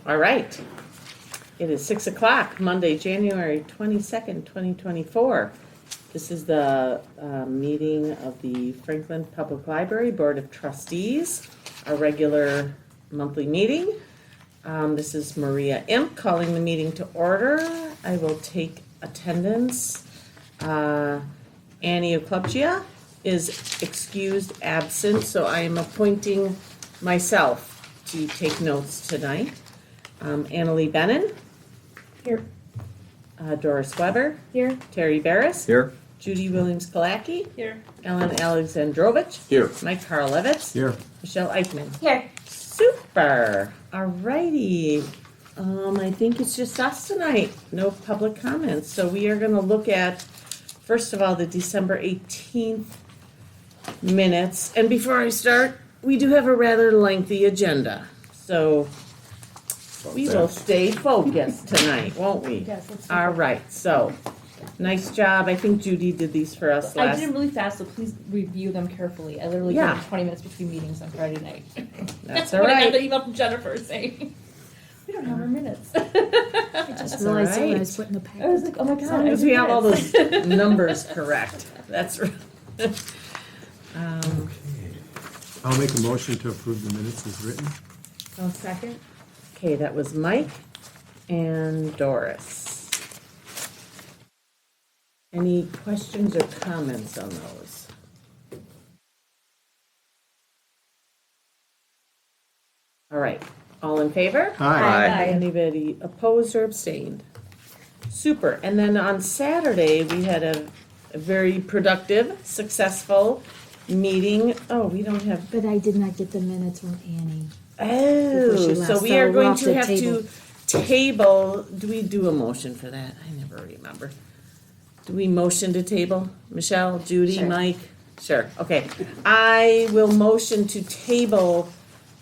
All right. It is 6 o'clock, Monday, January 22nd, 2024. This is the meeting of the Franklin Public Library Board of Trustees, our regular monthly meeting. This is Maria Imp calling the meeting to order. I will take attendance. Annie Oklupchia is excused absent, so I am appointing myself to take notes tonight. Annalee Bennon. Here. Doris Weber. Here. Terry Barris. Here. Judy Williams-Kalaki. Here. Ellen Alexandrovich. Here. Mike Karlevitz. Here. Michelle Eichmann. Here. Super. All righty. I think it's just us tonight. No public comments. So we are going to look at, first of all, the December 18th minutes. And before I start, we do have a rather lengthy agenda. So we will stay focused tonight, won't we? Yes, let's All right. So nice job. I think Judy did these for us I last. did them really fast, so please review them carefully. I literally Yeah. gave 20 minutes between meetings on Friday night. That's all When I got right. the email from Jennifer saying, we don't have our minutes. I just That's realized all when I right. was putting the I packet. was like, oh my god. As long I as we have all minutes. those numbers correct. That's right. I'll make a motion to approve the minutes as written. Oh, second? Okay, that was Mike and Doris. Any questions or comments on those? All right, all in favor? Aye. Anybody opposed or abstained? Super. And then on Saturday, we had a very productive, successful meeting. Oh, we don't have, But I did not get the minutes from Annie. oh, Before she so left, we so are we'll going have to to have table. to table, do we do a motion for that? I never remember. Do we motion to table? Michelle, Judy, Sure. Mike? Sure, okay. I will motion to table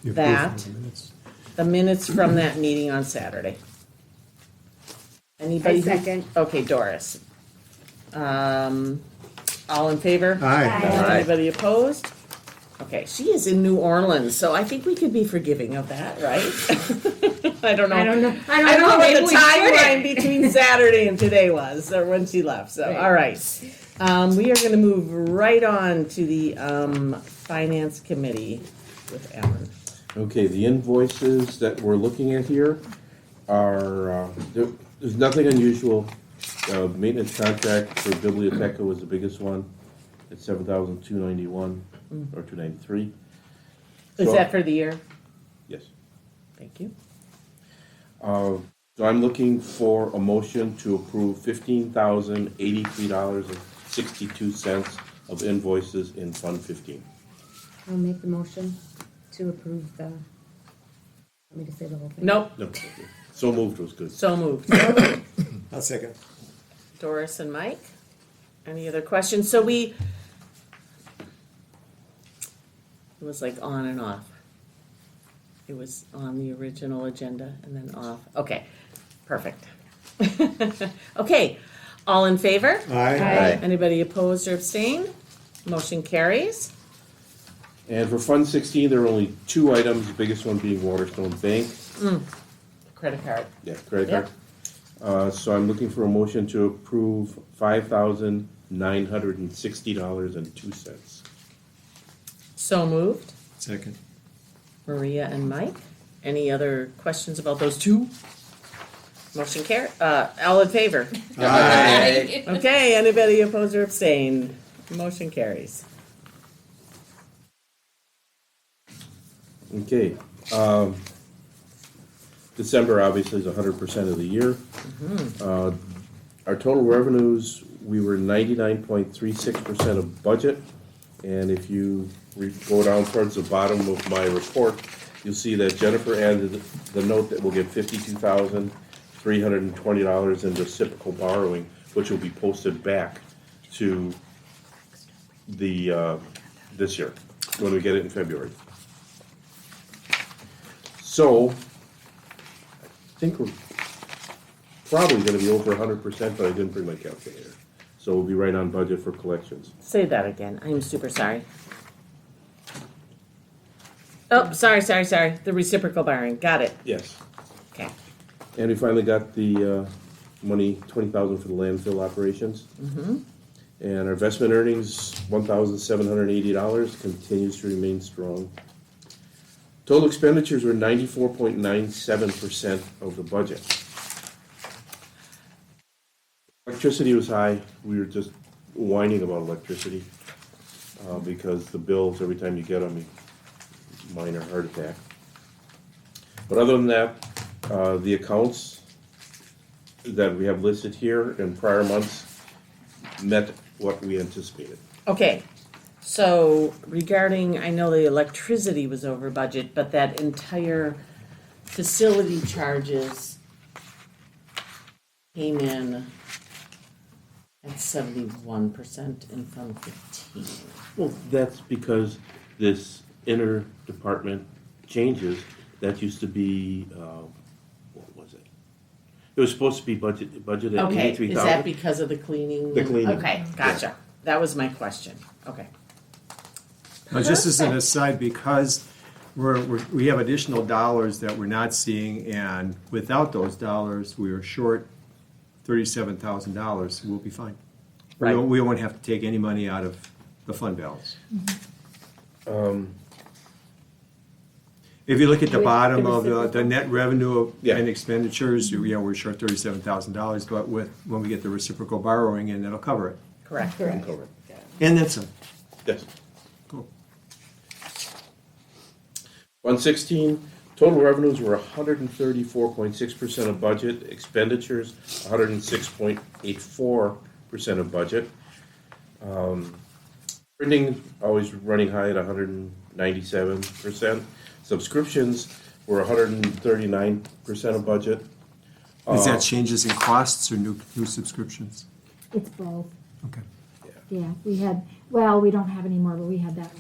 You approve that. the minutes. the minutes from that meeting on Saturday. Anybody? I who- second. Okay, Doris. All in favor? Aye. Anybody opposed? Okay, she is in New Orleans, so I think we could be forgiving of that, right? I don't know. I don't know. I don't know Maybe what the we timeline between Saturday and today was, or when she left, so, Right. all right. We are gonna move right on to the, Finance Committee with Ellen. Okay, the invoices that we're looking at here are, there's nothing unusual. Maintenance contract for Biblioteca was the biggest one. It's $7,291 or $293. Is So- that for the year? Yes. Thank you. So I'm looking for a motion to approve $15,083.62 of invoices in Fund 15. I'll make the motion to approve the, want me to say the whole thing? Nope, No, okay. So moved was good. so moved. I'll second. Doris and Mike, any other questions? So it was like on and off. It was on the original agenda and then off. Okay, perfect. Okay, all in favor? Aye. Anybody opposed or abstained? Motion carries. And for Fund 16, there are only two items, the biggest one being Waterstone Bank. Credit card. Yeah, credit Yep. card. So I'm looking for a motion to approve $5,960.02. So moved. Second. Maria and Mike. Any other questions about those two? Motion carry, all in favor? Aye. Okay, anybody opposed or abstained? Motion carries. Okay. December obviously is 100% of the year. Our total revenues, we were 99.36% of budget. And if you go down towards the bottom of my report, you'll see that Jennifer added the note that we'll get $52,320 in reciprocal borrowing, which will be posted back to the, this year, when we get it in February. So, I think we're probably gonna be over 100%, but I didn't bring my calculator. So we'll be right on budget for collections. Say that again. I'm super sorry. Oh, sorry. The reciprocal borrowing. Got it. Yes. Okay. And we finally got the money, $20,000 for the landfill operations. Mm-hmm. And our investment earnings, $1,780, continues to remain strong. Total expenditures were 94.97% of the budget. Electricity was high. We were just whining about electricity because the bills, every time you get them, minor heart attack. But other than that, the accounts that we have listed here in prior months met what we anticipated. Okay, so regarding, I know the electricity was over budget, but that entire facility charges came in at 71% in Fund 15. Well, that's because this interdepartment changes. That used to be, what was it? It was supposed to be budgeted at Okay, $83,000. is that because of the cleaning? The cleaning. Okay, gotcha. That was my question. Okay. Now, just as an Perfect. aside, because we have additional dollars that we're not seeing, and without those dollars, we are short $37,000, we'll be fine. Right. We won't have to take any money out of the fund balance. If you look at the With bottom the of the reciprocal? net revenue Yeah. and expenditures, we're short $37,000, but when we get the reciprocal borrowing in, it'll cover it. Correct. Correct. Covered. And then some. Yes. Cool. 116, total revenues were 134.6% of budget, expenditures 106.84% of budget. Printing always running high at 197%. Subscriptions were 139% of budget. Is that changes in costs or new subscriptions? It's both, Okay. yeah. We had, well, we don't have anymore, but we had that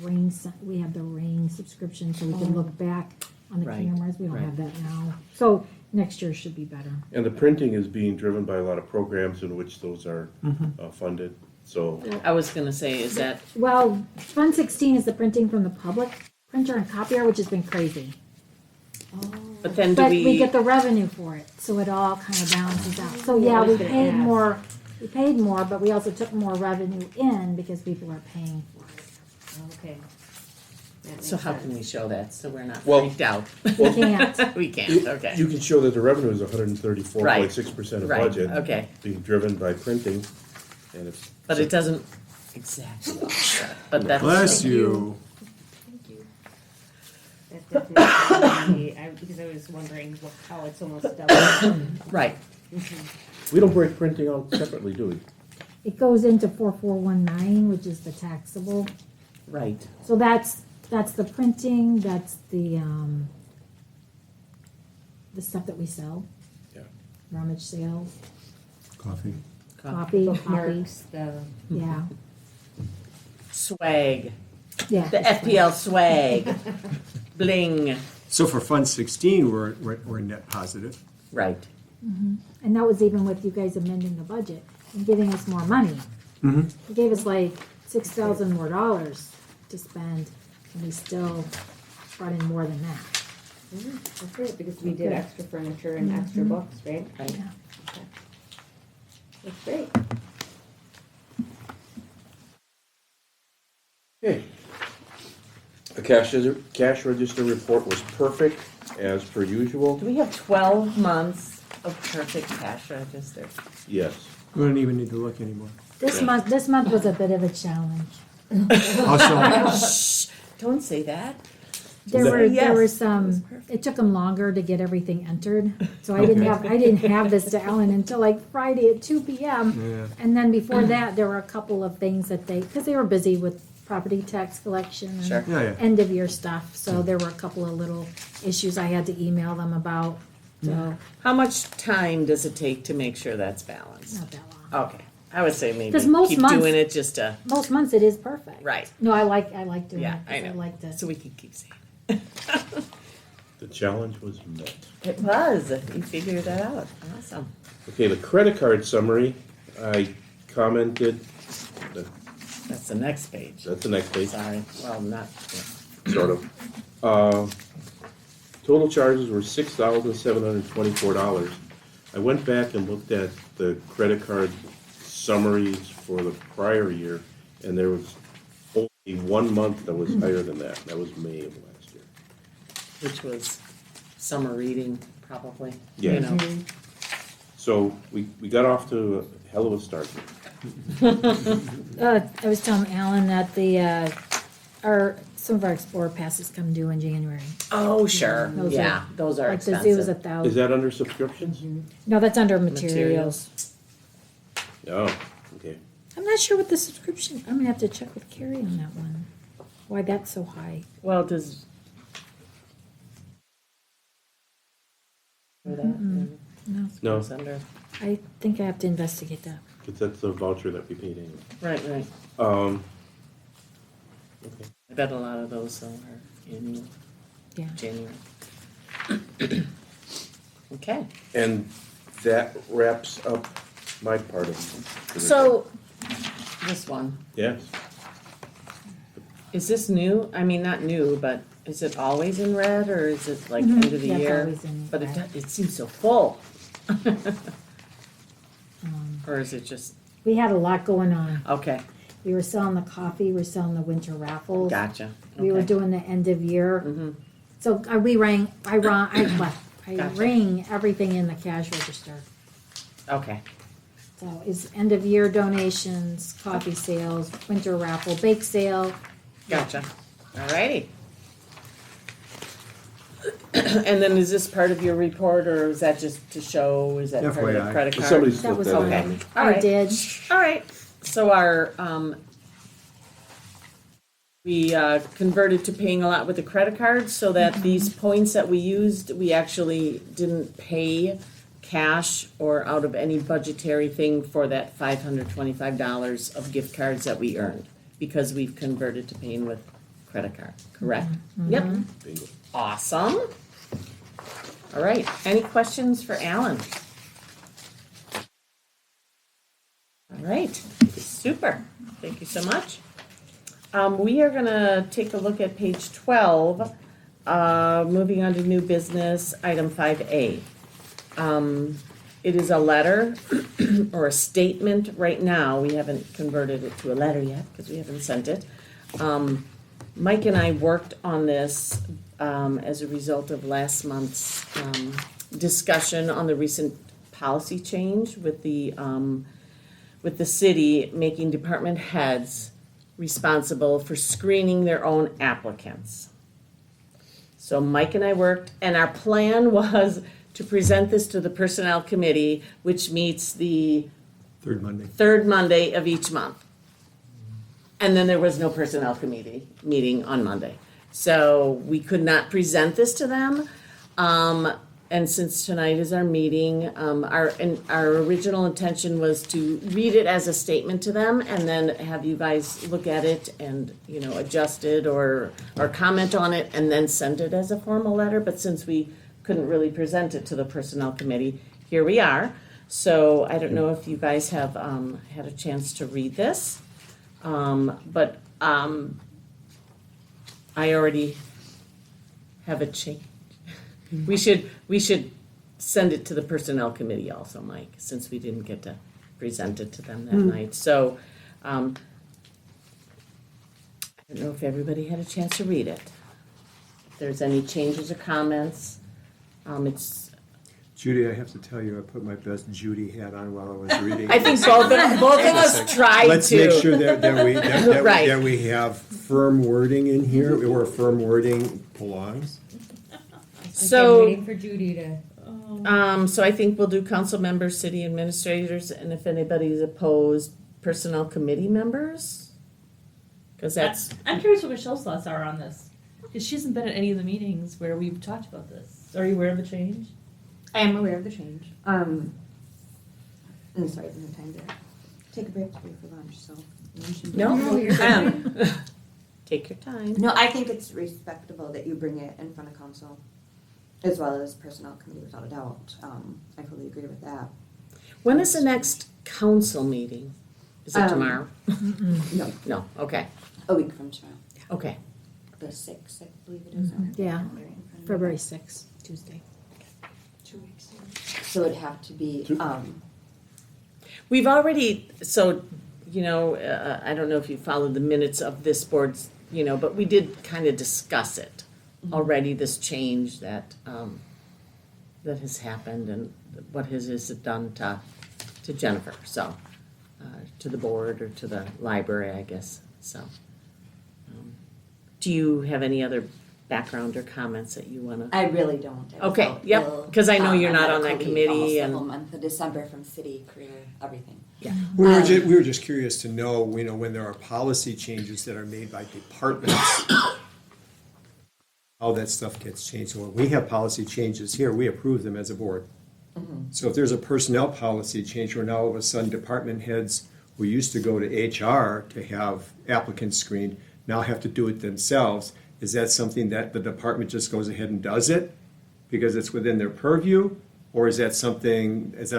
we had the Ring subscription, so we could look back on the Right, cameras. We don't right. have that now. So next year should be better. And the printing is being driven by a lot of programs in which those are funded. So, I was gonna say, is that, Well, Fund 16 is the printing from the public printer and copier, which has been crazy. but then do But we we, get the revenue for it, so it all kind of balances out. So yeah, we paid more, but we also took more revenue in because people are paying for it. Okay. That makes so how sense. can we show that, so we're not Well- freaked out? We can't. We can't, okay. you can show that the revenue is 134.6% of Right, budget. okay. Being driven by printing, and it's. But it doesn't exactly offset, but that's. Bless you. Thank you. That definitely, because I was wondering how it's almost double. Right, We don't break printing out separately, do we? It goes into 4419, which is the taxable. right. So that's the printing, that's the stuff that we sell, Yeah. rummage sales, Coffee. copy, Bookmarks, the. yeah, Swag, yeah. the FPL swag, bling, So for Fund 16, we're net positive. right. And that was even with you guys amending the budget and giving us more money. Mhm. You gave us like $6,000 more dollars to spend, and we still brought in more than that. That's great, because we did extra furniture and extra books, right? Right. Yeah. Okay. That's great. Okay. The cash register report was perfect, as per usual. Do we have 12 months of perfect cash register? Yes. We don't even need to look anymore. This Yeah. month was a bit of a challenge. Also, Don't say that. There No. were Yes. some. It took them longer to get everything entered, so I didn't have this to Ellen until like Friday at 2 p.m. yeah. And then before that, there were a couple of things that because they were busy with property tax collection and Sure. Yeah. end of year stuff. So there were a couple of little issues I had to email them about. So How much time does it take to make sure that's balanced? not that long. Okay, I would say maybe 'Cause most keep months- doing it just to, Most months it is perfect. right, No, I like doing yeah, it. 'cause I know. like to. So we can keep saying. The challenge was met. It was, you figured that out, awesome. Okay, the credit card summary, I commented, That's the next page. that's the next page, Sorry, well, not, yeah. sort of. Total charges were $6,724. I went back and looked at the credit card summaries for the prior year, and there was only 1 month that was higher than that, and that was May of last year. Which was summer reading, probably, Yeah. you know. So we got off to a hell of a start. I was telling Alan that some of our Explorer passes come due in January. Oh, sure, Those yeah, those are Like the zoo is expensive. Is that under subscriptions? No, that's under materials. Oh, okay. I'm not sure what the subscription, I'm gonna have to check with Carrie on that one. Why that's so high. Well, does. For that, No, No, Goes under. I think I have to investigate that. because that's the voucher that we paid anyway. Right, right. Okay. I bet a lot of those though are in Yeah. January. Okay, And that wraps up my part of it. so, this one, Yes. is this new? I mean, not new, but is it always in red or is it like end of the Yeah, it's year? always in But red. it seems so full. Or is it just, We had a lot going on. okay, We were selling the coffee, we were selling the winter raffles. gotcha. We were Okay. doing the end of year. Mhm. So we rang, I Gotcha. ring everything in the cash register. Okay, So it's end of year donations, coffee sales, winter raffle, bake sale. gotcha. Alrighty. And then is this part of your report or is that just to show, is that part of the FYI. credit card? Somebody That slipped was that in okay. on me. All I right. did. All right, so our, we converted to paying a lot with the credit cards so that these points that we used, we actually didn't pay cash or out of any budgetary thing for that $525 of gift cards that we earned because we've converted to paying with credit card, correct? Yep, Bingo. awesome. All right, any questions for Alan? All right, super, thank you so much. We are gonna take a look at page 12, moving on to new business, item 5A. It is a letter or a statement right now, we haven't converted it to a letter yet, because we haven't sent it. Mike and I worked on this, as a result of last month's, discussion on the recent policy change with the city making department heads responsible for screening their own applicants. So Mike and I worked, and our plan was to present this to the Personnel Committee, which meets the Third Monday. third Monday of each month. And then there was no Personnel Committee meeting on Monday. So we could not present this to them. And since tonight is our meeting, our original intention was to read it as a statement to them and then have you guys look at it and, you know, adjust it or comment on it and then send it as a formal letter. But since we couldn't really present it to the Personnel Committee, here we are. So I don't know if you guys have had a chance to read this. But I already have a change. We should send it to the Personnel Committee also, Mike, since we didn't get to present it to them that night. So, I don't know if everybody had a chance to read it. If there's any changes or comments, it's, Judy, I have to tell you, I put my best Judy hat on while I was reading. I think both of us tried to. Let's make sure Right. that we have firm wording in here, where firm wording belongs. So. I'm waiting for Judy to. So I think we'll do council members, city administrators, and if anybody's opposed, personnel committee members? Because that's, I'm curious what Michelle's thoughts are on this, because she hasn't been at any of the meetings where we've talked about this. Are you aware of the change? I am aware of the change. And sorry, there's no time to take a break to pay for lunch, so. no, you're fine. take your time. No, I think it's respectable that you bring it in front of council, as well as personnel committee, without a doubt. I fully agree with that. When is the next council meeting? Is it tomorrow? No, No, okay, a week from tomorrow, okay. the 6th, I believe it is. Yeah. Calendar in front February 6th, Tuesday. So it'd have to be, We've already, so, I don't know if you followed the minutes of this board's, but we did kind of discuss it already, this change that, that has happened and what has it done to Jennifer, so, to the board or to the library, I guess, so. Do you have any other background or comments that you want to? I really don't. I was Okay, out yep, ill. 'cause I know you're on not on that medical leave committee almost the and- whole month of December from city, career, everything. We were just curious to know, when there are policy changes that are made by departments, how that stuff gets changed. So when we have policy changes here, we approve them as a board. So if there's a personnel policy change where now all of a sudden department heads who used to go to HR to have applicants screened now have to do it themselves, is that something that the department just goes ahead and does it because it's within their purview? Or is that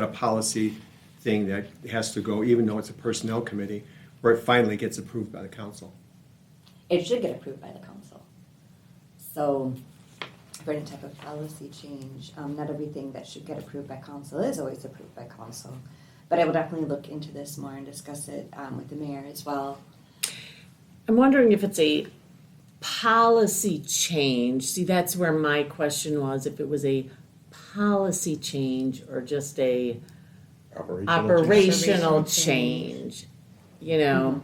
a policy thing that has to go, even though it's a personnel committee, where it finally gets approved by the council? It should get approved by the council. So for any type of policy change, not everything that should get approved by council is always approved by council. But I will definitely look into this more and discuss it with the mayor as well. I'm wondering if it's a policy change. See, that's where my question was, if it was a policy change or just a operational change, How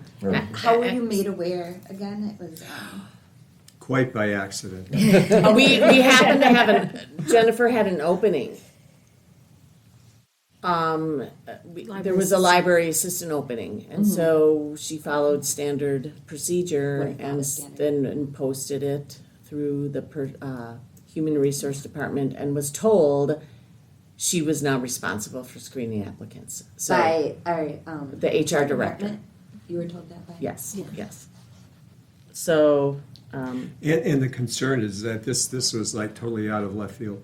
were you made aware again? It was, Quite by accident. We happened to have Jennifer had an opening. There was a library assistant opening, and so she followed standard procedure What and is standard? and posted it through the human resource department and was told she was now responsible for screening applicants. So by our, the HR director. department? You were told that by? Yes, yes. So, And the concern is that this was like totally out of left field,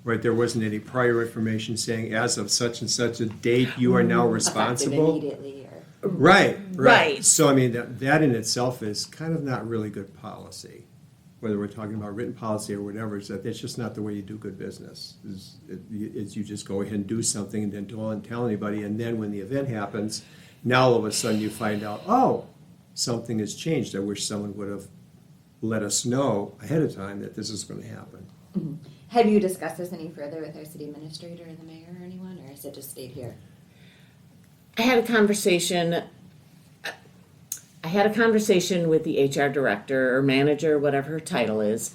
right? There wasn't any prior information saying as of such and such a date, you are now Effective responsible. immediately or? Right. Right. So I mean, that in itself is kind of not really good policy. Whether we're talking about written policy or whatever, is that it's just not the way you do good business. Is you just go ahead and do something and then don't tell anybody, and then when the event happens, now all of a sudden you find out, oh, something has changed. I wish someone would have let us know ahead of time that this is going to happen. Mhm. Have you discussed this any further with our city administrator or the mayor or anyone, or has it just stayed here? I had a conversation with the HR director or manager, whatever her title is.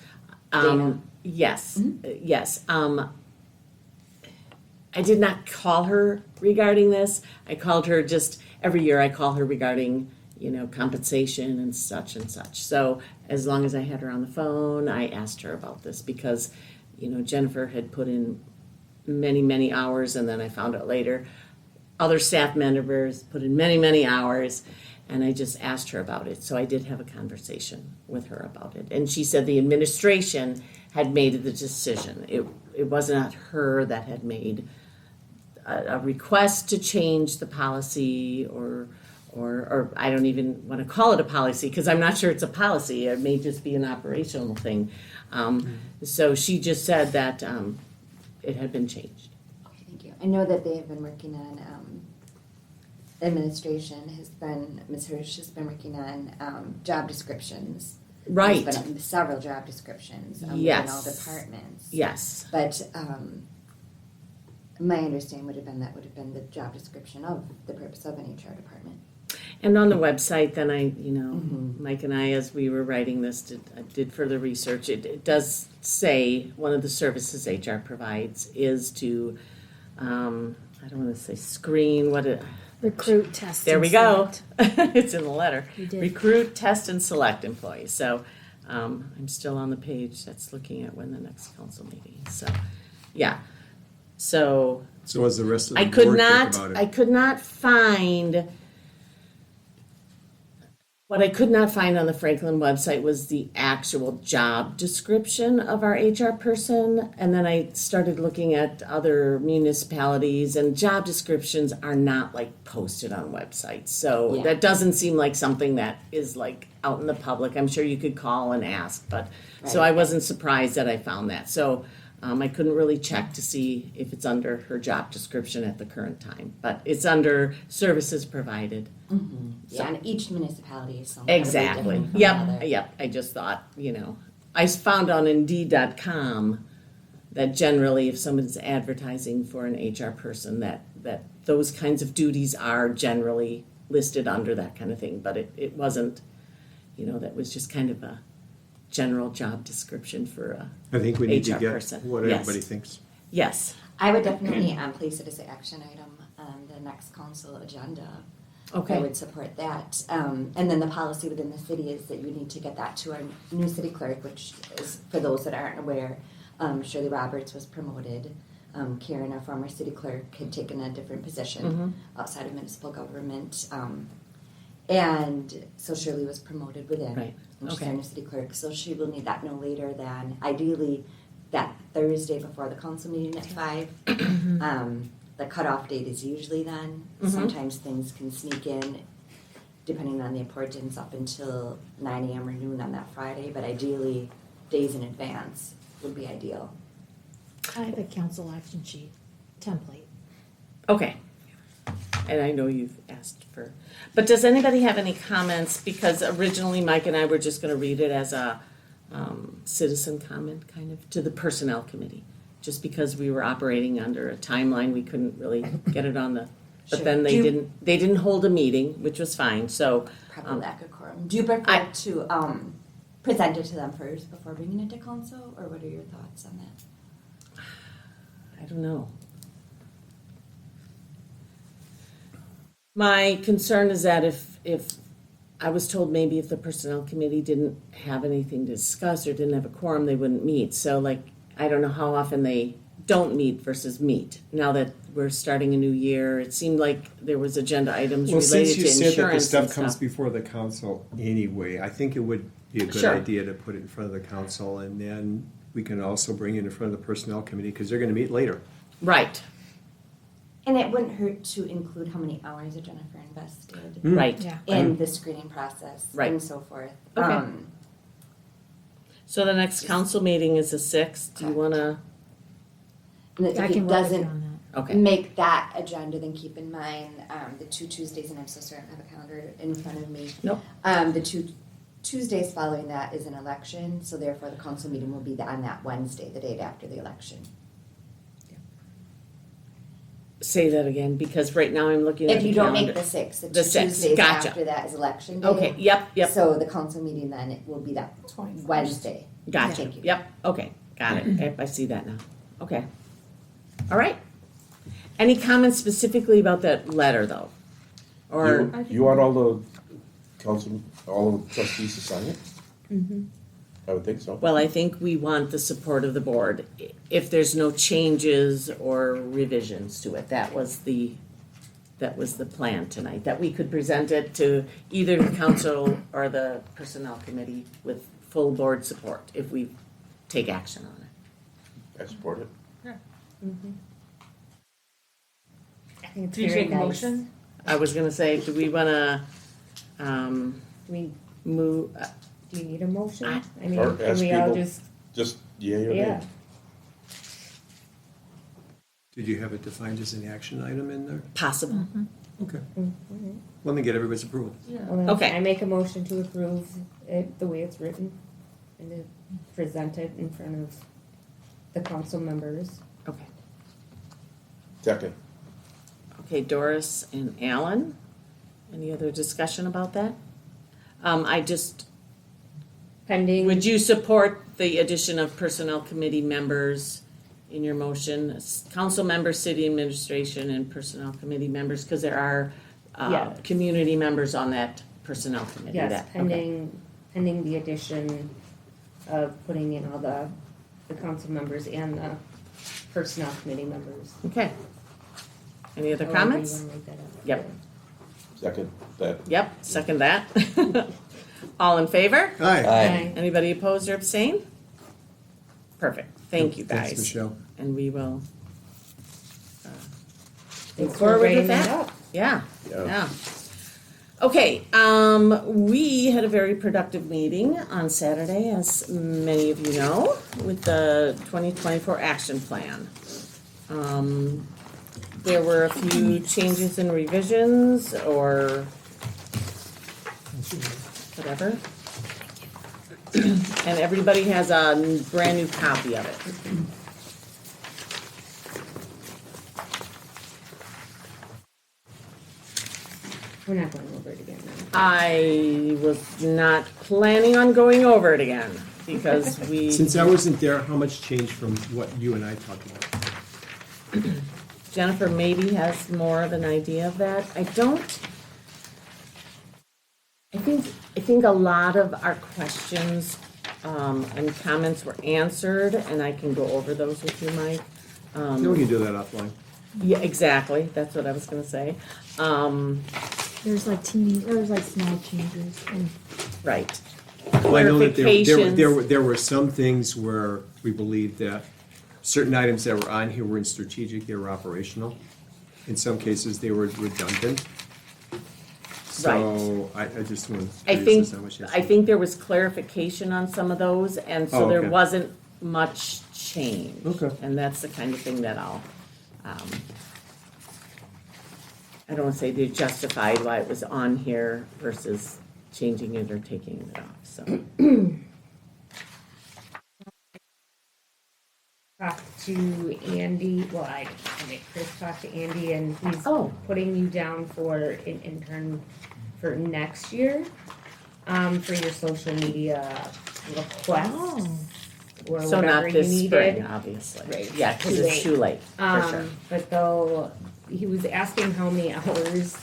Dana. Yes, yes. I did not call her regarding this. I called her every year I call her regarding, compensation and such. So as long as I had her on the phone, I asked her about this because, Jennifer had put in many, many hours, and then I found out later other staff members put in many, many hours, and I just asked her about it. So I did have a conversation with her about it. And she said the administration had made the decision. It was not her that had made a request to change the policy or I don't even want to call it a policy because I'm not sure it's a policy. It may just be an operational thing. So she just said that it had been changed. Okay, thank you. I know that they have been working on, administration Ms. Hirsch has been working on, job descriptions. Right. There's been several job descriptions, in all Yes. departments. Yes. But, my understanding would have been the job description of the purpose of an HR department. And on the website, then Mhm. Mike and I, as we were writing this, did further research. It does say one of the services HR provides is to, I don't want to say screen, Recruit, test. there and we go. select. It's in the letter. You did. Recruit, test, and select employees. So I'm still on the page that's looking at when the next council meeting is. So, yeah. So So as the rest of the I board could think not, about it. I could not find What I could not find on the Franklin website was the actual job description of our HR person. And then I started looking at other municipalities, and job descriptions are not like posted on websites. So Yeah. that doesn't seem like something that is like out in the public. I'm sure you could call and ask, but, so I Right. wasn't surprised that I found that. So I couldn't really check to see if it's under her job description at the current time, but it's under services provided. Yeah, and each municipality is somewhat Exactly. different from the other. Yep. I just thought, I found on Indeed.com that generally if someone's advertising for an HR person, that those kinds of duties are generally listed under that kind of thing. But it wasn't, that was just kind of a general job description for a, I think we need to HR get person. what Yes. everybody thinks. yes. I would definitely place it as an action item on the next council agenda. I Okay. would support that. And then the policy within the city is that you need to get that to our new city clerk, which is, for those that aren't aware, Shirley Roberts was promoted. Karen, our former city clerk, had taken a different position outside of municipal government. And so Shirley was promoted within. Right. And she's Okay. our new city clerk. So she will need that no later than, ideally, that Thursday before the council meeting at 5. The cutoff date is usually then. Sometimes things can sneak in, depending on the importance, up until 9 a.m. or noon on that Friday, but ideally, days in advance would be ideal. I have a council action sheet template. Okay. And I know you've asked for, but does anybody have any comments? Because originally Mike and I were just gonna read it as a citizen comment, kind of, to the personnel committee. Just because we were operating under a timeline, we couldn't really get it on the, but Sure. then Do you- they didn't hold a meeting, which was fine, so. Probably lack of quorum. Do you prefer to present it to them first before bringing it to council, or what are your thoughts on that? I don't know. My concern is that if I was told maybe if the personnel committee didn't have anything to discuss or didn't have a quorum, they wouldn't meet. So like, I don't know how often they don't meet versus meet. Now that we're starting a new year, it seemed like there was agenda items Well, related since to you said that the insurance and stuff comes stuff. before the council anyway, I think it would be a good Sure. idea to put it in front of the council, and then we can also bring it in front of the personnel committee, because they're gonna meet later. Right, And it wouldn't hurt to include how many hours that Jennifer invested right. Yeah. in the screening process Right. and so forth. Okay. So the next council meeting is the 6th. Do you wanna, And I if can it work with you doesn't on that. okay, make that agenda, then keep in mind the 2 Tuesdays, and I'm so sorry I don't have a calendar in front of me. Nope. The 2 Tuesdays following that is an election, so therefore the council meeting will be on that Wednesday, the date after the election. say that again, because right now I'm looking at If the you don't make calendar. the 6th, the The 2 6th, Tuesdays gotcha. after that is election day. Okay, yep, So the council meeting then it will be that Wednesday. gotcha, Thank you. yep, okay, got it, Yep, I see that now, okay. All right. Any comments specifically about that letter, though? Or, You want all the council, all the trustees to sign it? I would think so. well, I think we want the support of the board, if there's no changes or revisions to it. That was the plan tonight, that we could present it to either the council or the personnel committee with full board support, if we take action on it. I support it. I think it's Do you very take a nice. motion? I was gonna say, do we wanna, Do we, move, do you need a motion? I- I mean, Or can ask we all people- just, Just yea or nay. yeah. Did you have it defined as an action item in there? possible? Okay. Let me get everybody's approval. Yeah. Well, then Okay. I make a motion to approve it the way it's written and to present it in front of the council members. Okay. Second. Okay, Doris and Alan, any other discussion about that? Pending. Would you support the addition of personnel committee members in your motion? Council members, city administration, and personnel committee members, because there are, Yes. community members on that personnel committee. Yes, that- okay. pending the addition of putting in all the council members and the personnel committee members. Okay. Any other However you comments? wanna make that up. Yep. Second that. Yep, second that. All in favor? Hi. Aye. Anybody opposed or abstain? Perfect, thank you Thanks, guys. Michelle. And we will move Thanks for forward bringing with that. up. Yeah, Yeah. yeah. Okay, we had a very productive meeting on Saturday, as many of you know, with the 2024 action plan. There were a few changes and revisions or whatever. And everybody has a brand new copy of it. We're not going over it again then. I was not planning on going over it again because we. Since I wasn't there, how much changed from what you and I talked about? Jennifer maybe has more of an idea of that. I don't. I think a lot of our questions and comments were answered, and I can go over those with you, Mike. No, we can do that offline. Yeah, exactly. That's what I was gonna say. There's like small changes and Well, Right. I know that Clarifications. there were some things where we believed that certain items that were on here weren't strategic, they were operational. In some cases, they were redundant. So I just want I to think, how much. I think there was clarification on some of those, and so Oh, there okay. wasn't much change. Okay. And that's the kind of thing that I don't wanna say they justified why it was on here versus changing it or taking it off, so. Talked to Andy, well, I made Chris talk to Andy and he's Oh. putting you down for an intern for next year, for your social media requests. Or So whatever not you this needed. spring, obviously. Right. Yeah, cause Too it's late. too late, for sure. But though, he was asking how many hours,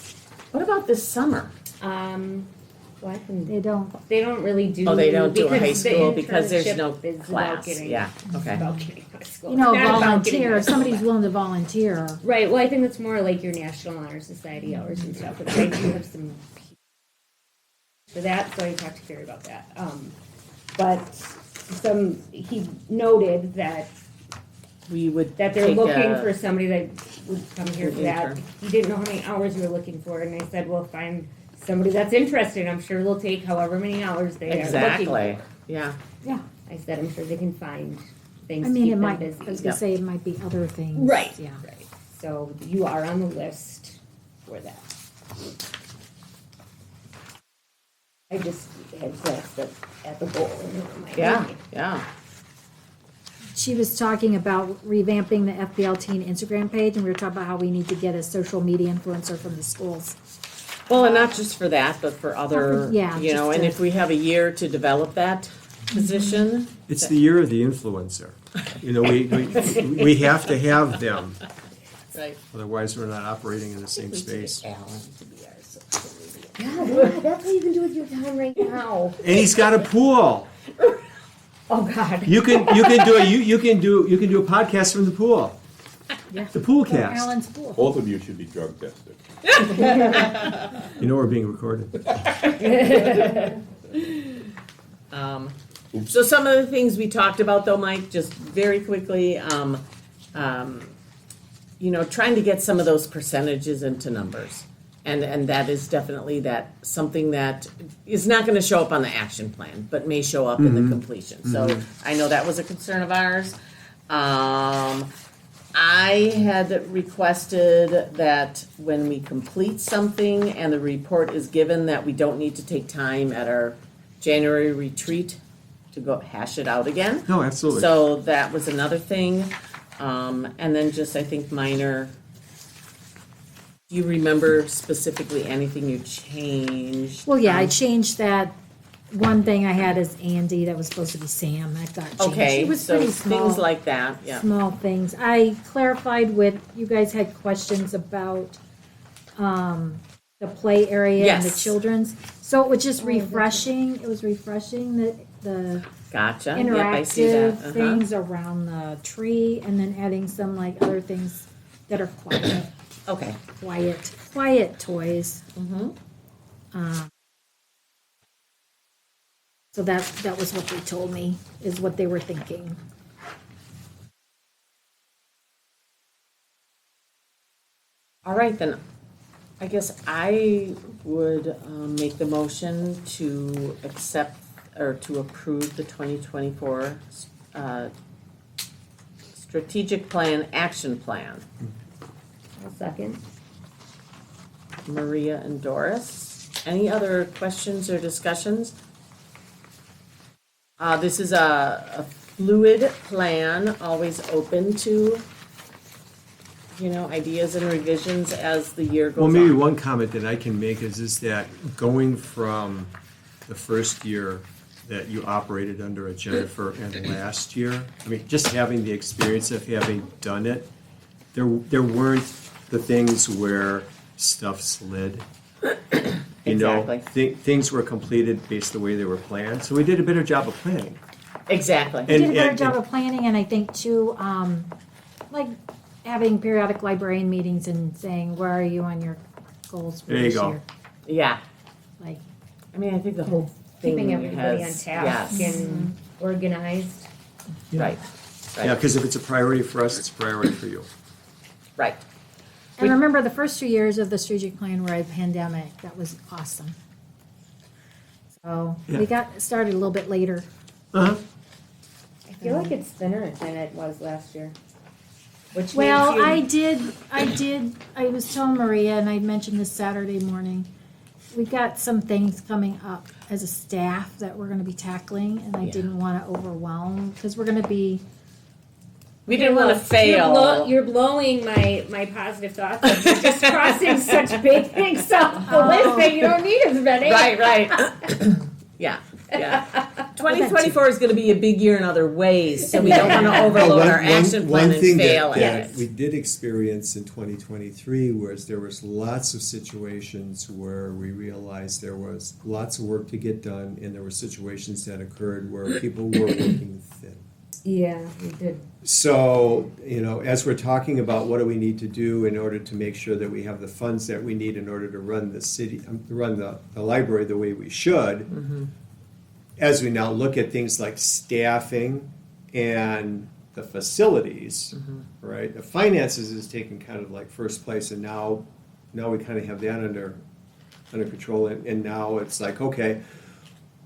What about this summer? well, I can, they don't. they don't really do. Oh, they don't do a high because the school because there's internship no is about class, getting- yeah, okay. About getting high school. You know, Not about getting volunteer, high if school. somebody's willing to volunteer. Right, well, I think it's more like your National Honor Society hours and stuff, but I do have some for that, so I talked to Carrie about that. But he noted that We would they're take looking a- for somebody that would come here for that. Intern. He didn't know how many hours you were looking for, and I said, well, find somebody that's interested, I'm sure they'll take however many hours they are looking Exactly, for. yeah. Yeah, I said, I'm sure they can find things I to mean, keep it them might, busy. I was gonna say it might be other things. Right, Yeah. right. So you are on the list for that. I just had glanced at the goal and my Yeah, yeah. She was talking about revamping the FPL teen Instagram page, and we were talking about how we need to get a social media influencer from the schools. Well, and not just for that, but for other, Yeah, you know, just and to- if we have a year to develop that position. It's the year of the influencer. You know, we have to have them, Right. otherwise we're not operating in the same space. Alan to be our social media. God, that's what you can do with your time right now. And he's got a pool. Oh, God. You can do a podcast from the pool. Yeah. The pool Or cast. Alan's pool. Both of you should be drug tested. You know we're being recorded. So some of the things we talked about though, Mike, just very quickly, you know, trying to get some of those percentages into numbers. And that is definitely something that is not gonna show up on the action plan, but may show up in the completion. So I know that was a concern of ours. I had requested that when we complete something and the report is given, that we don't need to take time at our January retreat to go hash it out again. No, absolutely. So that was another thing. And then just, I think, minor, do you remember specifically anything you changed? Well, yeah, I changed that. One thing I had is Andy, that was supposed to be Sam, that got changed. Okay, It was so pretty small. things like that, yeah. Small things. I clarified with, you guys had questions about, the play area and the Yes. children's. So it was just refreshing, it was refreshing the Gotcha, yep, I see that, interactive things around the tree and then adding some like other things that are quiet. Okay. quiet toys. Mm-hmm. So that was what they told me, is what they were thinking. All right, then, I guess I would make the motion to accept or to approve the 2024 strategic plan, action plan. I'll second. Maria and Doris. Any other questions or discussions? This is a fluid plan, always open to, ideas and revisions as the year goes Well, on. maybe one comment that I can make is that going from the first year that you operated under a Jennifer and last year, I mean, just having the experience of having done it, there weren't the things where stuff slid. Exactly. Things were completed based the way they were planned, so we did a better job of planning. Exactly. We did a better And- job of planning, and I think too, like having periodic librarian meetings and saying, where are you on your goals for There you this go. year? Yeah. Like, I mean, I think the whole thing Keeping everybody on has, task yes, and organized. right, Yeah, because if it's a priority for us, it's a priority for you. right. and remember the first 2 years of the strategic plan were a pandemic. That was awesome. So Yeah. we got started a little bit later. Uh-huh. I feel like it's thinner than it was last year. Which Well, means I was telling Maria, and I mentioned this Saturday morning, we got some things coming up as a staff that we're gonna be tackling, and I Yeah. didn't wanna overwhelm, because we're gonna be, We didn't want to fail. You're blowing my positive thoughts. Of you're just crossing such big things off the list that you don't need as many. Right. Yeah. 2024 is going to be a big year in other ways, so we don't want to overload our action plan and fail at that it. we did experience in 2023 was there was lots of situations where we realized there was lots of work to get done, and there were situations that occurred where people were working thin. Yeah, we did. So, as we're talking about what do we need to do in order to make sure that we have the funds that we need in order to run the city, run the library the way we should, as we now look at things like staffing and the facilities, right? The finances is taking kind of like first place, and now we kind of have that under control, and now it's like, okay,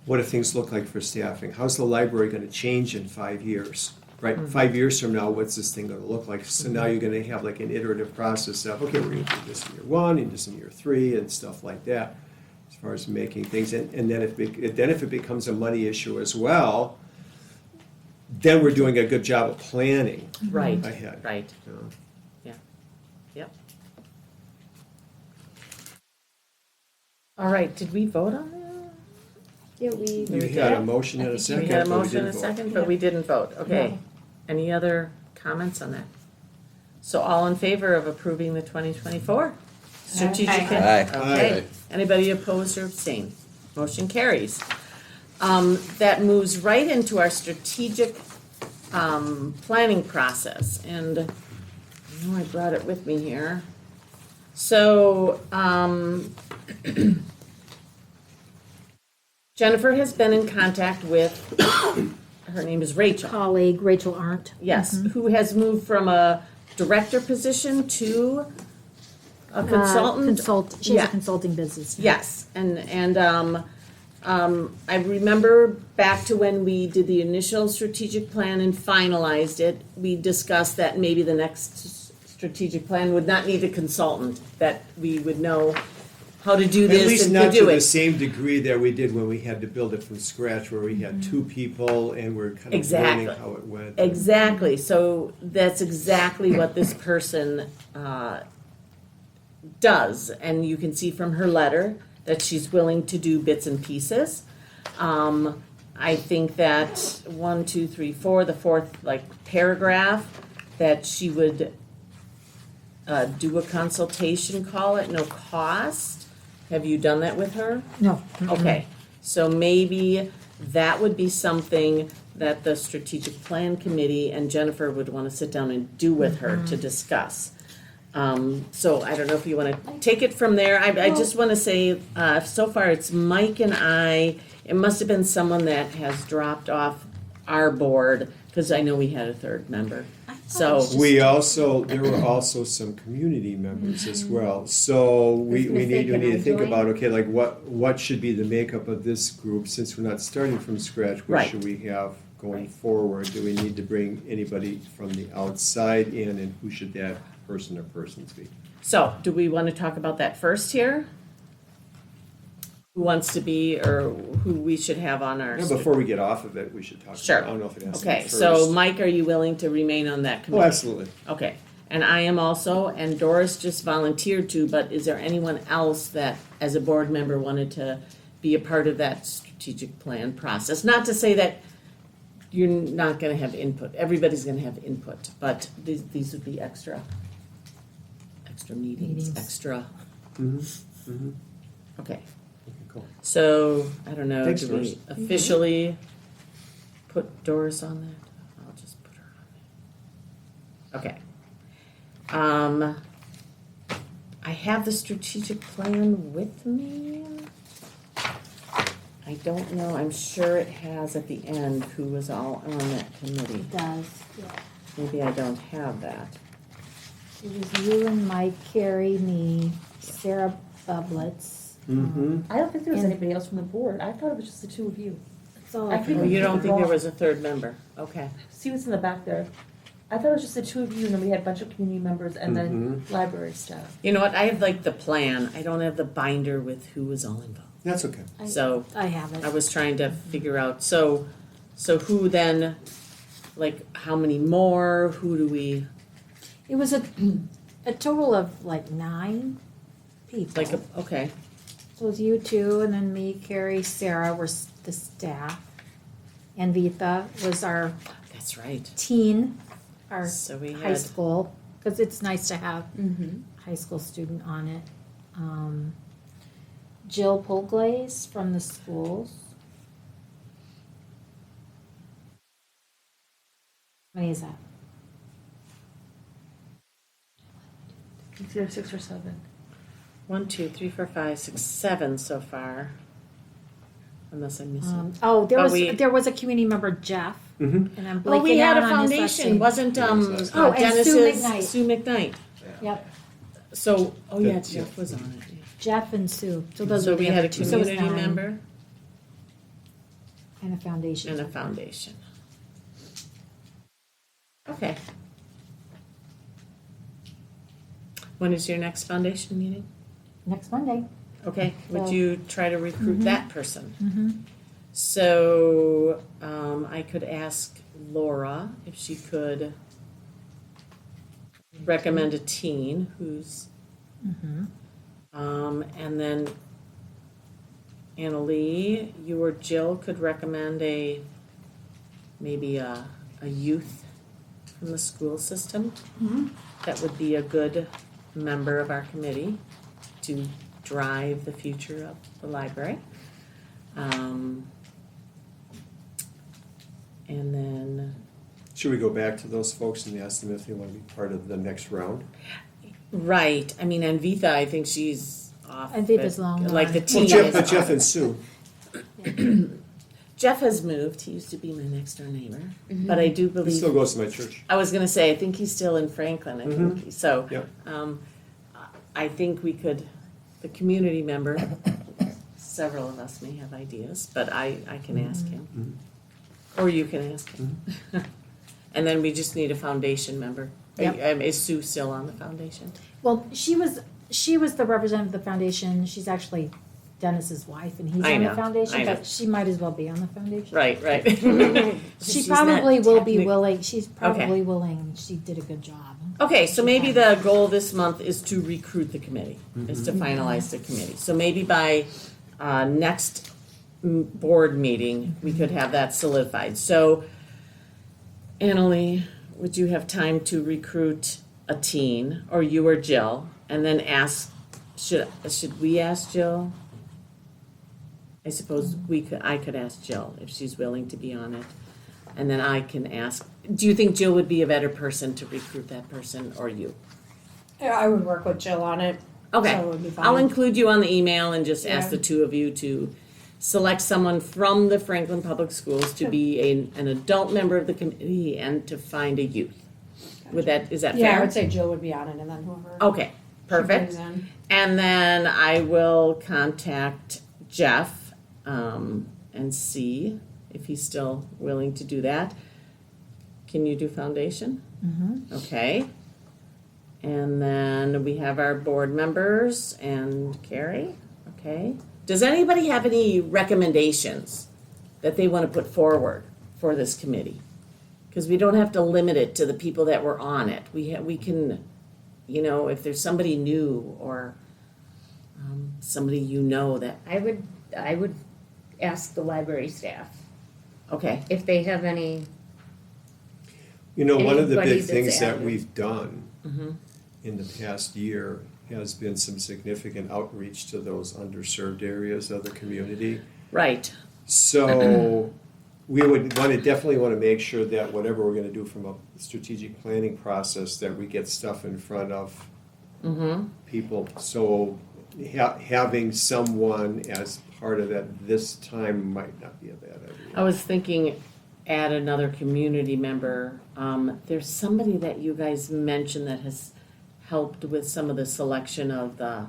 what do things look like for staffing? How's the library going to change in 5 years? Right, 5 years from now, what's this thing going to look like? So now you're going to have like an iterative process of, okay, we're going to do this in year 1 and this in year 3 and stuff like that, as far as making things. And then if it becomes a money issue as well, then we're doing a good job of planning Right. ahead. Right. you know. Yep. All right. Did we vote on that? Yeah, we. You had a motion and a second. We had a but we motion and a didn't vote. second, but we didn't vote. Okay. Any other comments on that? So all in favor of approving the 2024 strategic plan? Aye. Okay. Aye. Anybody opposed or abstain? Motion carries. That moves right into our strategic planning process, and I know I brought it with me here. So, Jennifer has been in contact with, her name is Rachel. colleague, Rachel Arndt. Yes, who has moved from a director position to a consultant. She has Yeah. a consulting business. Yes, and I remember back to when we did the initial strategic plan and finalized it, we discussed that maybe the next strategic plan would not need a consultant, that we would know how to do At this least and not to to do the it. same degree that we did when we had to build it from scratch, where we had 2 people and we're kind of Exactly. learning how it went. Exactly, so that's exactly what this person does, and you can see from her letter that she's willing to do bits and pieces. I think that 1, 2, 3, 4, the fourth paragraph, that she would do a consultation call at no cost. Have you done that with her? No. Okay, so maybe that would be something that the strategic plan committee and Jennifer would want to sit down and do with her to discuss. So I don't know if you want to take it from there. I just want to say, so far it's Mike and I. It must have been someone that has dropped off our board, because I know we had a third member. So, There were also some community members as well. So we gonna say, need can I to think join? about, okay, like what should be the makeup of this group? Since we're not starting from scratch, what Right. should we have going Right. forward? Do we need to bring anybody from the outside in, and who should that person or persons be? so do we want to talk about that first here? Who wants to be, or who we should have on our? Yeah, before we get off of it, we should talk. Sure. I don't know if it has to be Okay, first. so Mike, are you willing to remain on that Oh, committee? absolutely. Okay, and I am also, and Doris just volunteered to, but is there anyone else that, as a board member, wanted to be a part of that strategic plan process? Not to say that you're not gonna have input, everybody's gonna have input, but these would be extra meetings, Meetings. extra, Mm-hmm. okay. Okay, cool. So, I don't know, Thanks, do Doris. we officially put Doris on that? I'll just put her on there. Okay. I have the strategic plan with me. I don't know, I'm sure it has at the end who was all on that committee. It does, yeah. Maybe I don't have that. It was you and Mike, Carrie, me, Sarah Bublitz. Mm-hmm. I don't think there was And- anybody else from the board. I thought it was just the two of you. That's all I I couldn't- Oh, can. you don't think there was a third member? Okay. See what's in the back there. I thought it was just the two of you, and then we had a bunch of community members and then library staff. You know what, I have like the plan, I don't have the binder with who was all involved. That's okay. So, I have it. I was trying to figure out, so who then, like, how many more, who do we, It was a total of like 9 people. like, okay, So it was you two, and then me, Carrie, Sarah were the staff. And Vita was our that's right. teen, our So we high had, school, because it's nice to have Mm-hmm. a high school student on it. Jill Polglaze from the schools. How many is that? It's either 6 or 7. 1, 2, 3, 4, 5, 6, 7 so far. Unless I'm missing. There was a community member, Jeff, Mm-hmm. and I'm Well, we blanking had out a on his last foundation, name. wasn't, Oh, and Sue Dennis's, McKnight. Sue McKnight. Yep, So, oh yeah, That's- Jeff was on it. Jeff and Sue. So those So were we the had other a two. So it was community 9, member and a foundation. and a foundation. Okay. When is your next foundation meeting? Next Monday. Okay, would So- you try to recruit that person? Mm-hmm. So, I could ask Laura if she could recommend a teen who's, Mm-hmm. and then Annalee, you or Jill could recommend maybe a youth from the school system. That would be a good member of our committee to drive the future of the library. And then, Should we go back to those folks and ask them if they want to be part of the next round? right, I mean, and Vitha, I think she's off. And Vitha's but, long like the gone. teen. Well, is Jeff off. and Sue. Jeff has moved, he used to be my next door neighbor, but I do He believe, still goes to my church. I was gonna say, I think he's still in Franklin, I think, so. Yep. I think we could, the community member, several of us may have ideas, but I can ask him. Or you can ask him. And then we just need a foundation member. Yep. Is Sue still on the foundation? Well, she was the representative of the foundation. She's actually Dennis's wife, and he's I on know, the foundation, I know. but she might as well be on the foundation. Right, right. She She's probably not will be technic- willing. She's probably willing. She did a good job. Okay, so maybe the goal this month is to recruit the committee, is to finalize the committee. So maybe by next board meeting, we could have that solidified. So, Annalee, would you have time to recruit a teen, or you or Jill, and then ask, should we ask Jill? I suppose I could ask Jill if she's willing to be on it. And then I can ask, do you think Jill would be a better person to recruit that person, or you? I would work with Jill on it. Okay, So it would be fine. I'll include you on the email and just ask Yeah. the two of you to select someone from the Franklin Public Schools to be an adult member of the committee and to find a youth. Is that Yeah, I fair? would say Jill would be on it and then whoever. Okay, she perfect. brings in. And then I will contact Jeff, and see if he's still willing to do that. Can you do foundation? Mm-hmm. Okay. And then we have our board members and Carrie, okay. Does anybody have any recommendations that they want to put forward for this committee? Because we don't have to limit it to the people that were on it. We can, if there's somebody new or somebody that, I would ask the library staff okay, if they have any, One of the Anybody big that's things that added. we've done Mm-hmm. in the past year has been some significant outreach to those underserved areas of the community. right, So we would definitely want to make sure that whatever we're going to do from a strategic planning process, that we get stuff in front of mm-hmm, people. So having someone as part of that this time might not be a bad I idea. was thinking add another community member. There's somebody that you guys mentioned that has helped with some of the selection of the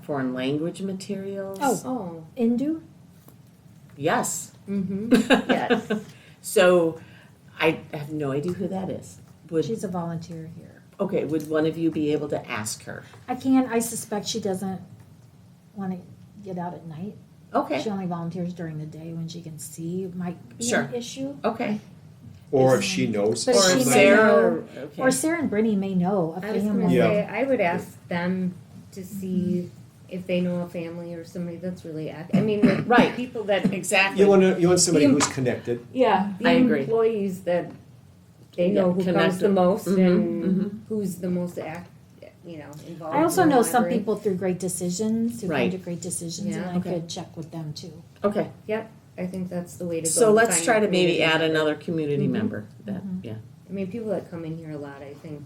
foreign language materials. oh, Indu? Yes. mm-hmm, yes. So I have no idea who that is. She's a volunteer here. Okay, would one of you be able to ask her? I suspect she doesn't want to get out at night. Okay, She only volunteers during the day when she can see. Might be Sure. an issue. okay. Or if she knows But Or she if may somebody. Sarah, okay. Or Sarah and Brittany may know a I was gonna family. Yeah. say, I would ask them to see if they know a family or somebody that's really I mean, like, Right. people that, Exactly. You want somebody The- who's connected. yeah, the I agree. employees that they know Yeah, who comes connected. the most Mhm, and mhm. who's the most involved. I also in the know some library. people through Great Decisions, who Right. come to Great Decisions, Yeah. and I Okay. could check with them too. Okay, Yep, I think that's the way to go. so let's find try a to maybe community add member. another community Mhm. member. That, yeah. I mean, people that come in here a lot, I think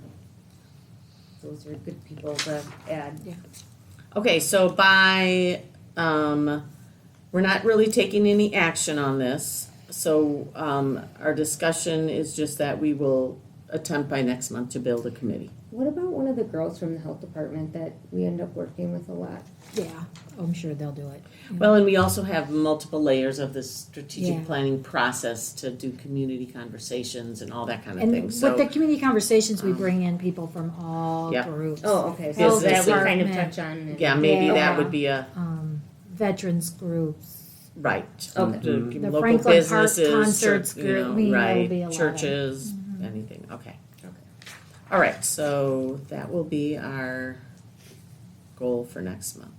those are good people to add. Okay, so we're not really taking any action on this. So, our discussion is just that we will attempt by next month to build a committee. What about one of the girls from the health department that we end up working with a lot? Yeah, I'm sure they'll do it. Well, and we also have multiple layers of the strategic Yeah. planning process to do community conversations and all that kind of thing. And So, with the community conversations, we bring in people from all Yeah. groups. Oh, okay, so Health that we kind of department. touch on. and- yeah, maybe Yeah. that would be a, Veterans groups. right. Okay. The The local Franklin Park businesses, concerts church, group, we know right, be a lot of- churches, anything, okay. All right, so that will be our goal for next month.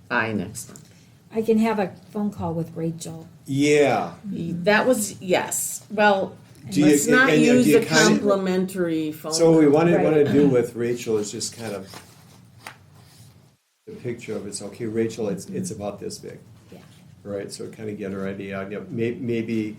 By next month. I can have a phone call with Rachel. Yeah. That was, yes, well, Do you- let's not and do use you the kinda- complimentary phone. So what we want number. to do with Rachel is just kind of the picture of it's okay, Rachel, it's about this big. Yeah. Right, so kind of get her idea, maybe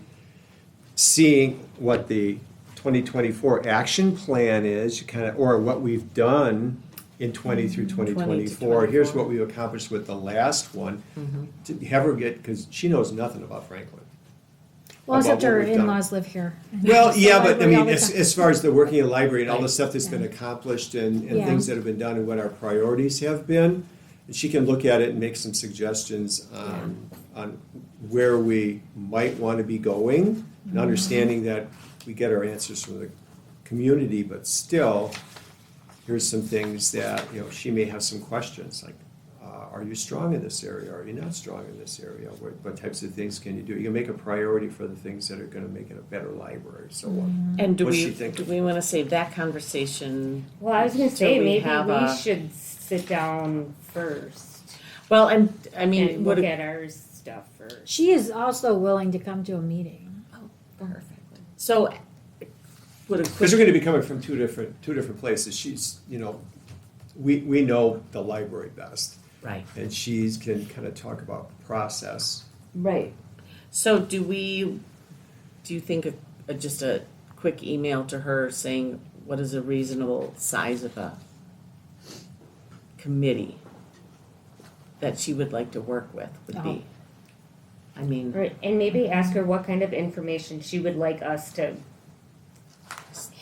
seeing what the 2024 action plan is, kind of, or what we've done in 20 through 2024. Here's 24. what we've accomplished with the last one. Mm-hmm. To have her get, because she knows nothing about Franklin. Well, except About what her we've done. in-laws live here. Well, So yeah, but I library all mean, the as, time. as far as the working in the library and all the Right. stuff that's been accomplished and Yeah. things that have been done and what our priorities have been, and she can look at it and make some suggestions on where we might want to be going, Mm-hmm. and understanding that we get our answers from the community, but still, here's some things that, she may have some questions, like, are you strong in this area? Are you not strong in this area? What types of things can you do? You can make a priority for the things that are gonna make it a better library, so Mm-hmm. And do What's we, she thinking? do we want to save that conversation? Well, I was gonna So say, we maybe have we a- should sit down first Well, and, I mean, and would look it- at our stuff first. She is also willing to come to a meeting. Perfectly. so, would a Because quick, we're gonna be coming from two different places. She's, we know the library best, right. and she's can kind of talk about process. Right. So do you think just a quick email to her saying what is a reasonable size of a committee that she would like to work with would be. I mean, Right, and maybe ask her what kind of information she would like us to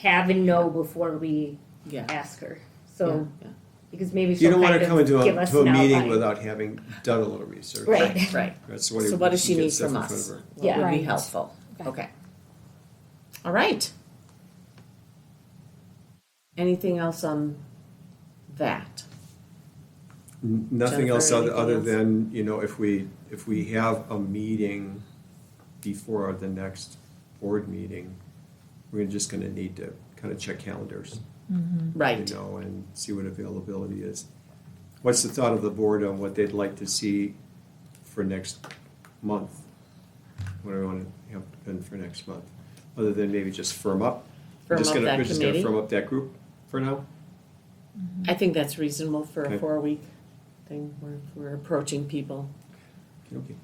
have and know before we yeah. ask her. yeah, So, yeah. because maybe You she'll don't want kind to come of into give a, us to a an meeting outline. without having done a little research. Right. Right. That's So what does she get need stuff from in front us? of her. What Yeah. would be Right. helpful? Okay. Okay. All right. Anything else on that? Nothing Jennifer, else anything other else? than, you know, if we have a meeting before the next board meeting, we're just gonna need to kind of check calendars, Right. you know, and see what availability is. What's the thought of the board on what they'd like to see for next month? What do we want to have done for next month? Other than maybe just firm up? Firm up that We're just gonna committee? firm up that group for now? I think that's reasonable for a Okay. 4-week thing where we're approaching people. Okay.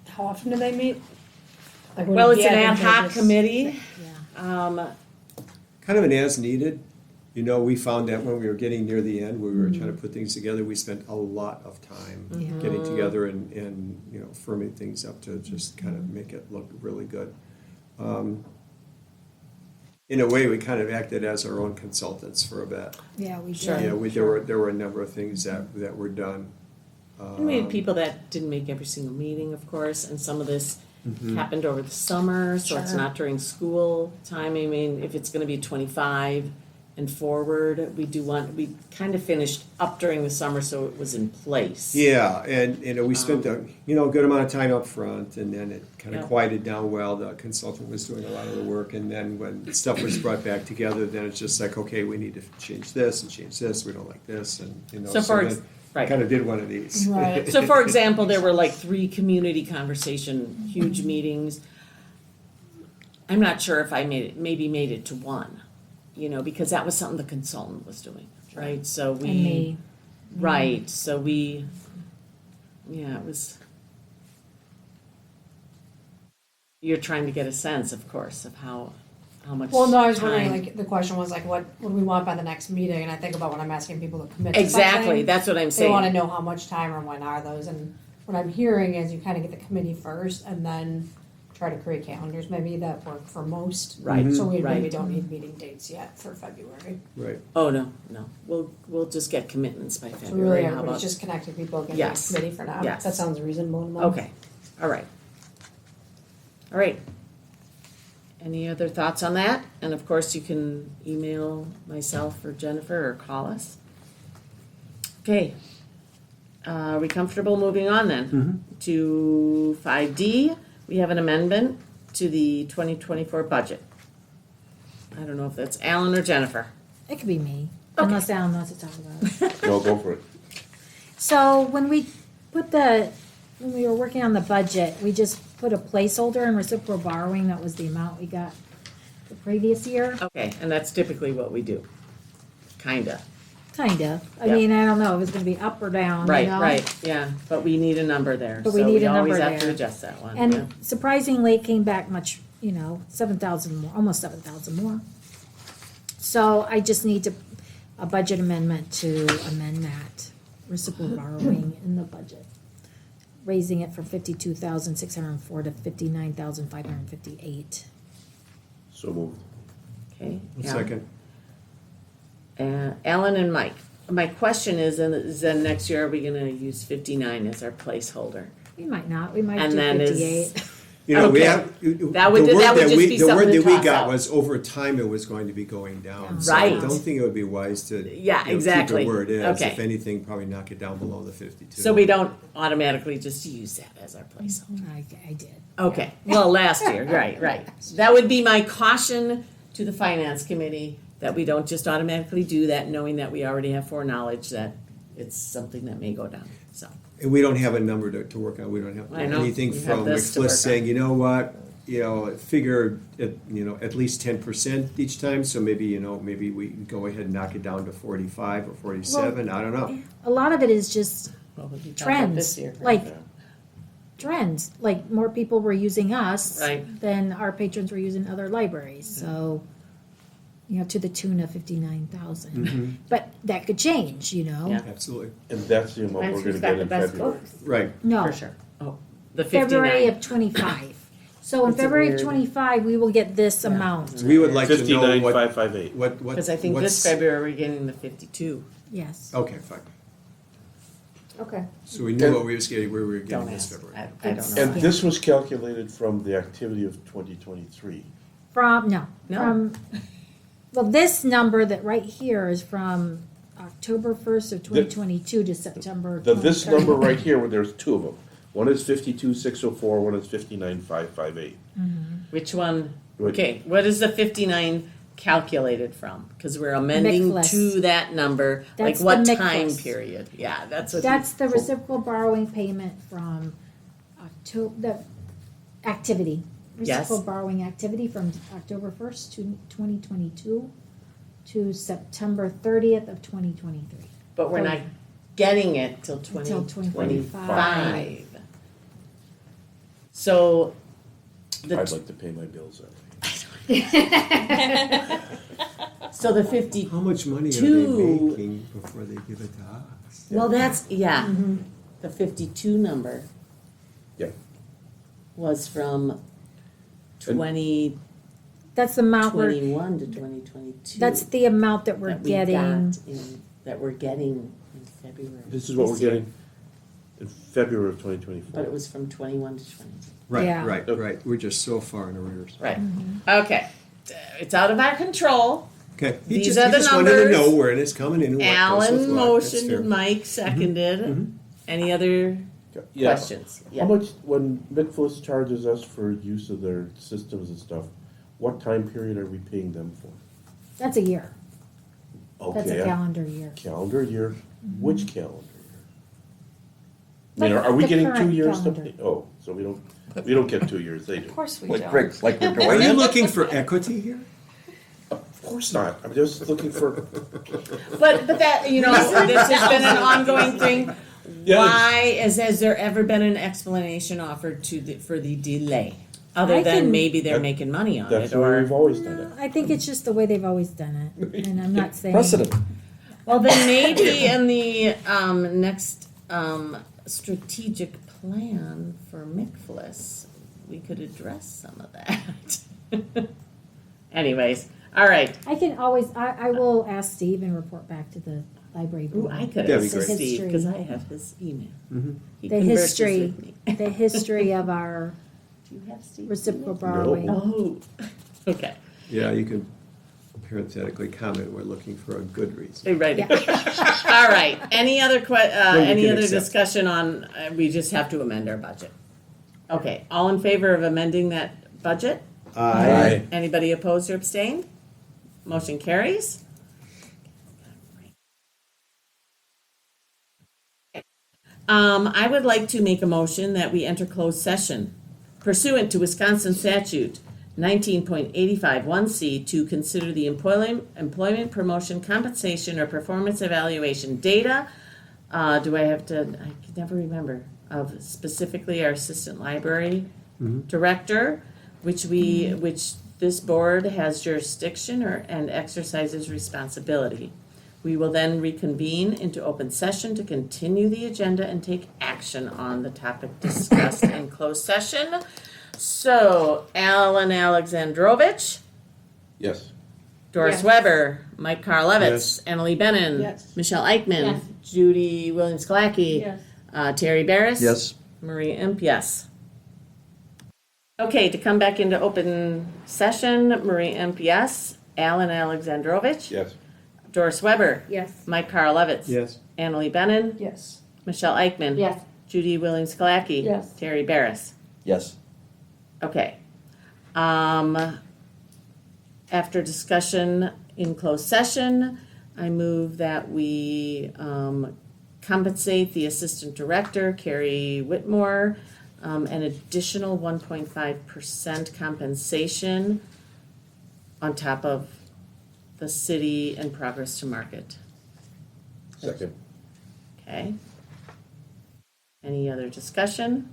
How often do they meet? Like, would Well, it it's be an ad hoc advantageous- committee. Yeah. Kind of an as needed. You know, we found that when we were getting near the end, where we were trying to put things together, we spent a lot of time Yeah. getting together and, you know, firming things up to just kind of make it look really good. In a way, we kind of acted as our own consultants for a bit. Yeah, we did. Sure. Yeah, there were a number of things that were done. We had people that didn't make every single meeting, of course, and some of this happened over the summer, so it's Sure. not during school time. I mean, if it's gonna be 25 and forward, we kind of finished up during the summer, so it was in place. Yeah, and, you know, we spent a, you know, good amount of time up front, and then it kind of Yeah. quieted down while the consultant was doing a lot of the work, and then when stuff was brought back together, then it's just like, okay, we need to change this and change this, we don't like this, and, you know, So for then right. kind of did one of these. Right. So for example, there were like 3 community conversation, huge meetings. I'm not sure if I made it to 1, you know, because that was something the consultant was doing, right? So we. And me. Right, so it was. You're trying to get a sense, of course, of how much. Well, no, I was wondering, time- like, the question was like, what do we want by the next meeting? And I think about when I'm asking people to commit to Exactly, something, that's what I'm they saying. wanna know how much time or when are those, and what I'm hearing is you kinda get the committee first, and then try to create calendars maybe that work for most. Right, So we maybe right. don't need meeting dates yet for February. Right, Oh, no, we'll just get commitments by So really, February, how everybody's about? just connecting people, getting Yes. a committee for now. Yes. That sounds reasonable to me. Okay, all right. All right. Any other thoughts on that? And of course, you can email myself or Jennifer or call us. Okay. Are we comfortable moving on then? To 5D, we have an amendment to the 2024 budget. I don't know if that's Alan or Jennifer. It could be me, Okay. unless Alan wants to talk about it. No, go for it. So when we when we were working on the budget, we just put a placeholder in reciprocal borrowing. That was the amount we got the previous year. Okay, and that's typically what we do. Kinda. Kind of. I Yeah. mean, I don't know if it's going to be up or down. you Right, know? right, yeah, but we need a number there. But we need a always number have to there. adjust that one. yeah. And surprisingly, it came back much, 7,000 more, almost 7,000 more. So I just need a budget amendment to amend that reciprocal borrowing in the budget. Raising it from 52,604 to 59,558. So moved. Okay. one yeah. second. Alan and Mike, my question is then next year, are we gonna use 59 as our placeholder? We might not, we might And do then is- 58. You know, we Okay. have, That would- the word that would that just we, be the word something to that we toss got out. was over time it was going to be going down. So Right. I don't think it would be wise to, Yeah, keep exactly. it where it is. Okay. If anything, probably knock it down below the 52. So we don't automatically just use that as our placeholder? I did. Okay, well, last year, right. That would be my caution to the finance committee, that we don't just automatically do that, knowing that we already have foreknowledge that it's something that may go down, so. And we don't have a number to work on. We don't have I know. anything We have from this to work McFliss on. saying, you know what, figure at least 10% each time. So maybe we go ahead and knock it down to 45 or 47. I don't know. A lot of it is just Well, we'll be talking about Trends, this year, like- trends, like more people were using us Right. than our patrons were using other libraries, so to the tune of 59,000. Mhm. But that could change, Yeah. Absolutely. And that's the amount Mine's we're gonna who's got get the in best February. books. Right. No, For sure. Oh, the February 59. of 25. So in That's a February of weird- 25, we will get this Yeah. amount. We would like to know 59,558. what, Because I think this what's- February we're getting the 52. Yes. Okay, fine. Okay. So we knew what we was getting, where we were getting Don't this ask. February. I don't know. And this was calculated from the activity of 2023. No. No. From, well, this number that right here is from October 1st of 2022 to September. This 23rd. number right here, where there's two of them. One is 52,604, one is 59,558. Which one? What- Okay, what is the 59 calculated from? Because we're amending Mixed to that number. That's Like what the time mixed. period? Yeah, that's what. That's the reciprocal borrowing payment from October, the activity. Yes. Reciprocal borrowing activity from October 1st to 2022 to September 30th of 2023. But we're not getting it till Until 2025. So the I'd like to pay my bills that way. so the 50. How much money are they Two. making before they give it to us? Well, that's the 52 number. Yeah. Was from 2021 That's the amount to we're, 2022. that's the amount that we're that we getting. got that we're getting in February. This is what we're this year. getting in February of But 2024. it was from 21 to 22. Right, Yeah. right, right. We're just so far in arrears. Right. Okay. It's out of our control. Okay. These are the He just wanted to numbers. know where it's coming in and what goes with Alan what. That's motioned fair. and Mike seconded. Any other Yeah. questions? How much, when McFlus charges us for use of their systems and stuff, what time period are we paying them for? That's a year. That's a Okay, calendar year. calendar year, which calendar year? I Like mean, are we the getting 2 current years to calendar. pay? Oh, so we don't get 2 years, they do. Of course we Like don't. Rick, like we're Are doing you it. looking for equity here? Of course not, I'm just looking for, But that this has been an ongoing thing. Yeah. Why has there ever been an explanation offered for the delay? Other I than can- maybe they're making money on that's it, the way we've or always done it. I think it's just the way they've always done it, and I'm not saying. Precedent. well, then maybe in the next strategic plan for McFlus, we could address some of that. Anyways, all right. I can always, I will ask Steve and report back to the library Ooh, board. I could That'd be ask great. Steve because I History. have his email. Mhm. He The converses history, with me. the history of our Do you have Steve's reciprocal email? borrowing. Oh, okay. Yeah, you could parenthetically comment, we're looking for a good reason. Right. Yeah. All right. Any other you any can other accept. discussion on? We just have to amend our budget. Okay. All in favor of amending that budget? Aye. Anybody opposed or abstained? Motion carries. I would like to make a motion that we enter closed session pursuant to Wisconsin statute 19.85 1C to consider the employment, promotion, compensation, or performance evaluation data. Do I have to, I can never remember, of specifically our assistant library director, which this board has jurisdiction and exercises responsibility. We will then reconvene into open session to continue the agenda and take action on the topic discussed in closed session. So, Alan Alexandrovich, Yes. Doris Yes. Weber, Mike Karlovic, Yes. Annalee Bennon, Yes. Michelle Eichmann, Yes. Judy Williams-Kalaki, Yes. Terry Barris, Yes. Maria Imp, yes. Okay, to come back into open session, Maria Imp, yes. Alan Alexandrovich, Yes. Doris Weber, Yes. Mike Karlovic, Yes. Annalee Bennon, Yes. Michelle Eichmann, Yes. Judy Williams-Kalaki, Yes. Terry Barris. Yes. Okay. After discussion in closed session, I move that we compensate the Assistant Director, Carrie Whitmore, an additional 1.5% compensation on top of the city and progress to market. Second. Okay. Any other discussion?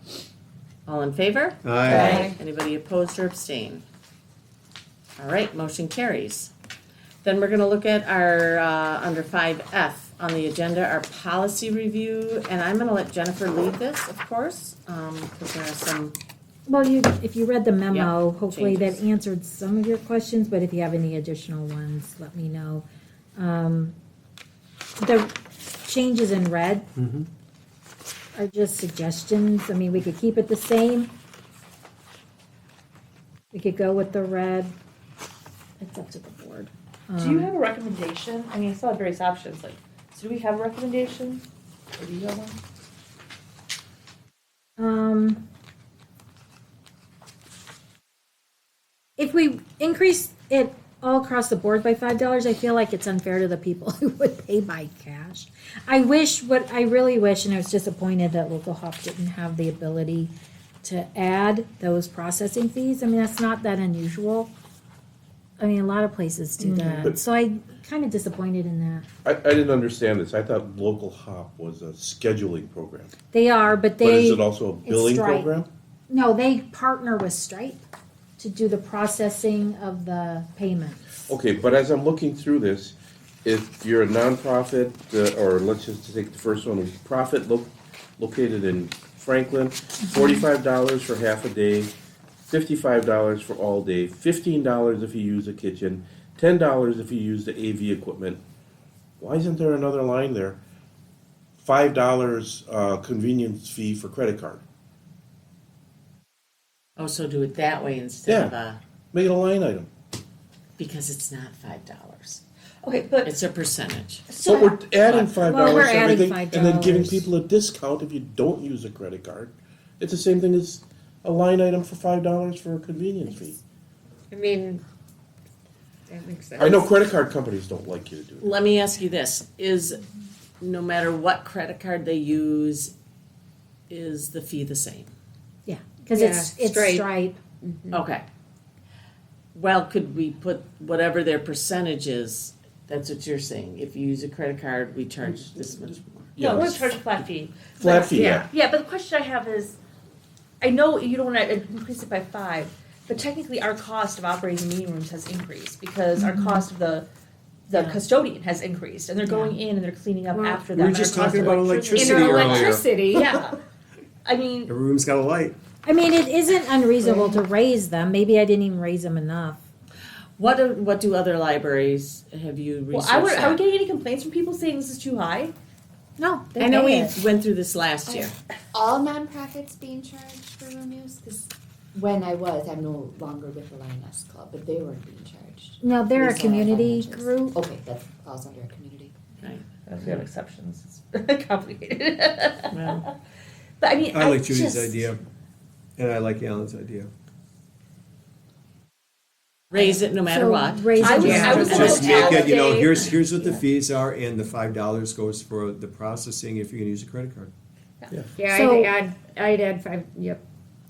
All in favor? Aye. Anybody opposed or abstain? All right, motion carries. Then we're gonna look at our, under 5F on the agenda, our policy review, and I'm gonna let Jennifer lead this, of course, because there are some, Well, if you read the memo, Yep, hopefully that changes. answered some of your questions, but if you have any additional ones, let me know. The changes in red are just suggestions. I mean, we could keep it the same. We could go with the red. It's up to the board. Do you have a recommendation? I mean, I saw various options, like, so do we have a recommendation? Or do you have one? If we increase it all across the board by $5, I feel like it's unfair to the people who would pay by cash. I really wish, and I was disappointed that Local Hop didn't have the ability to add those processing fees. I mean, that's not that unusual. I mean, a lot of places do that. So I kind of disappointed in that. I didn't understand this. I thought Local Hop was a scheduling program. They are, but But is they, it also a billing Stripe. program? no, they partner with Stripe to do the processing of the payments. Okay, but as I'm looking through this, if you're a nonprofit, or let's just take the first one, profit located in Franklin, $45 for half a day, $55 for all day, $15 if you use a kitchen, $10 if you use the AV equipment. Why isn't there another line there? $5 convenience fee for credit card. oh, so do it that way instead of Make it a line item. because it's not $5. Okay, but It's a percentage. But we're adding $5 Well, we're to adding everything, and then giving $5. people a discount if you don't use a credit card. It's the same thing as a line item for $5 for a convenience fee. I mean, that makes sense. I know credit card companies don't like you to do it. Let me ask you this, is no matter what credit card they use, is the fee the same? Yeah, because Yeah, it's Stripe. Stripe. Okay. Well, could we put whatever their percentage is, that's what you're saying, if you use a credit card, we charge this much more? no, we're Yes. charging a flat fee. Flat fee, yeah. Yeah, but the question I have is, I know you don't want to increase it by 5, but technically our cost of operating the meeting rooms has increased because our cost of the Yeah. custodian has increased, and they're going in and they're cleaning up Well, after we that. were and our just cost talking of about In electricity our earlier. electricity. Yeah, I mean, Every room's got a light. I mean, it isn't unreasonable to raise them. Maybe I didn't even raise them enough. What do other libraries, have you researched well, are we that? getting any complaints from people saying this is too high? No, they I know pay we it. went through this last year. All nonprofits being charged for room use? Because when I'm no longer with the Lioness Club, but they weren't being charged. No, they're a We saw our community financials. group. Okay, that falls under a community. Right. We have exceptions. It's complicated. Well, But I mean, I like Judy's just- idea, and I like Alan's idea. raise it no matter So what. raise I it was- just I was a Just gonna little. make it, validate- here's what the Yeah. fees are, and the $5 goes for the processing if you're gonna use a credit card. Yeah, So- I'd add 5, yep.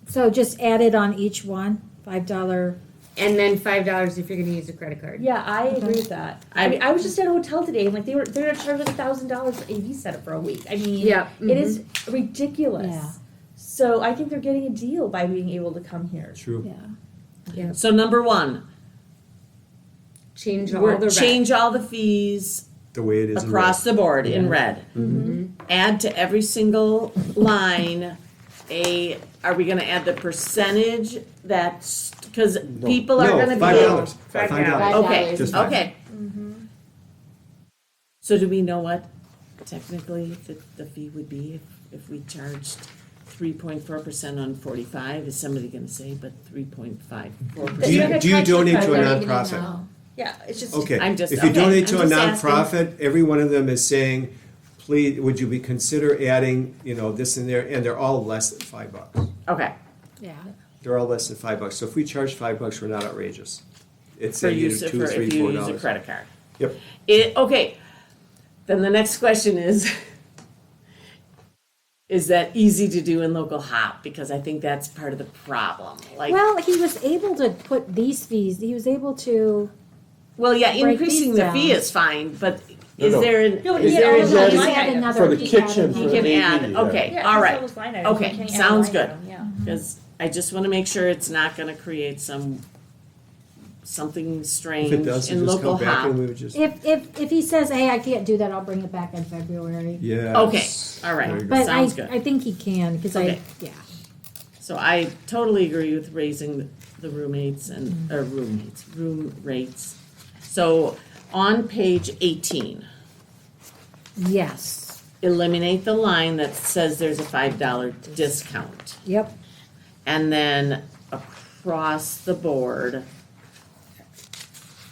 So just add it on each one, $5. And then $5 if you're gonna use a credit card. Yeah, I agree with that. I mean, I was just at a hotel today, and like they're charging $1,000 for AV setup for a week. I mean, Yeah, it is ridiculous. Yeah. So I think they're getting a deal by being able to come here. True. Yeah. So number one, Change all the red. change all the fees The way it is in across the board in red. Mm-hmm. Add to every single line are we gonna add the percentage that's, cause people are No, gonna be. $5. $5. Okay, Just five. okay. So do we know what technically the fee would be if we charged 3.4% on 45? Is somebody gonna say, but 3.54%? Do you donate to a nonprofit? No. Yeah, it's just Okay, I'm just- if you okay, donate to a I'm just asking. nonprofit, every one of them is saying, please, would you consider adding, this in there, and they're all less than $5. Okay, Yeah. They're all less than $5. So if we charge $5, we're not outrageous. It's for saying use, $2, for $3, if you use a $4. credit card. Yep. Okay, then the next question is that easy to do in local hop? Because I think that's part of the problem. Like, Well, he was able to put these fees, he was able to, yeah, break increasing these the fee down. is fine, but No, is no. there an, No, is he there had an all those easy- line add items. another. For the he kitchen, added for He the can AV, add, yeah. okay, Yeah, all just right. those line items. You Okay, can't add a sounds line good. item, Yeah. Because I just want to make sure it's not going to create some something If strange it does, in just local come back hop. and we would just, If he says, hey, I can't do that, I'll bring it back in February. yes. Okay, all right. There you go. But Sounds good. I think he can, because Okay. yeah. So I totally agree with raising the roommates and, or room rates. So on page 18, Yes, eliminate the line that says there's a $5 discount. yep, And then across the board,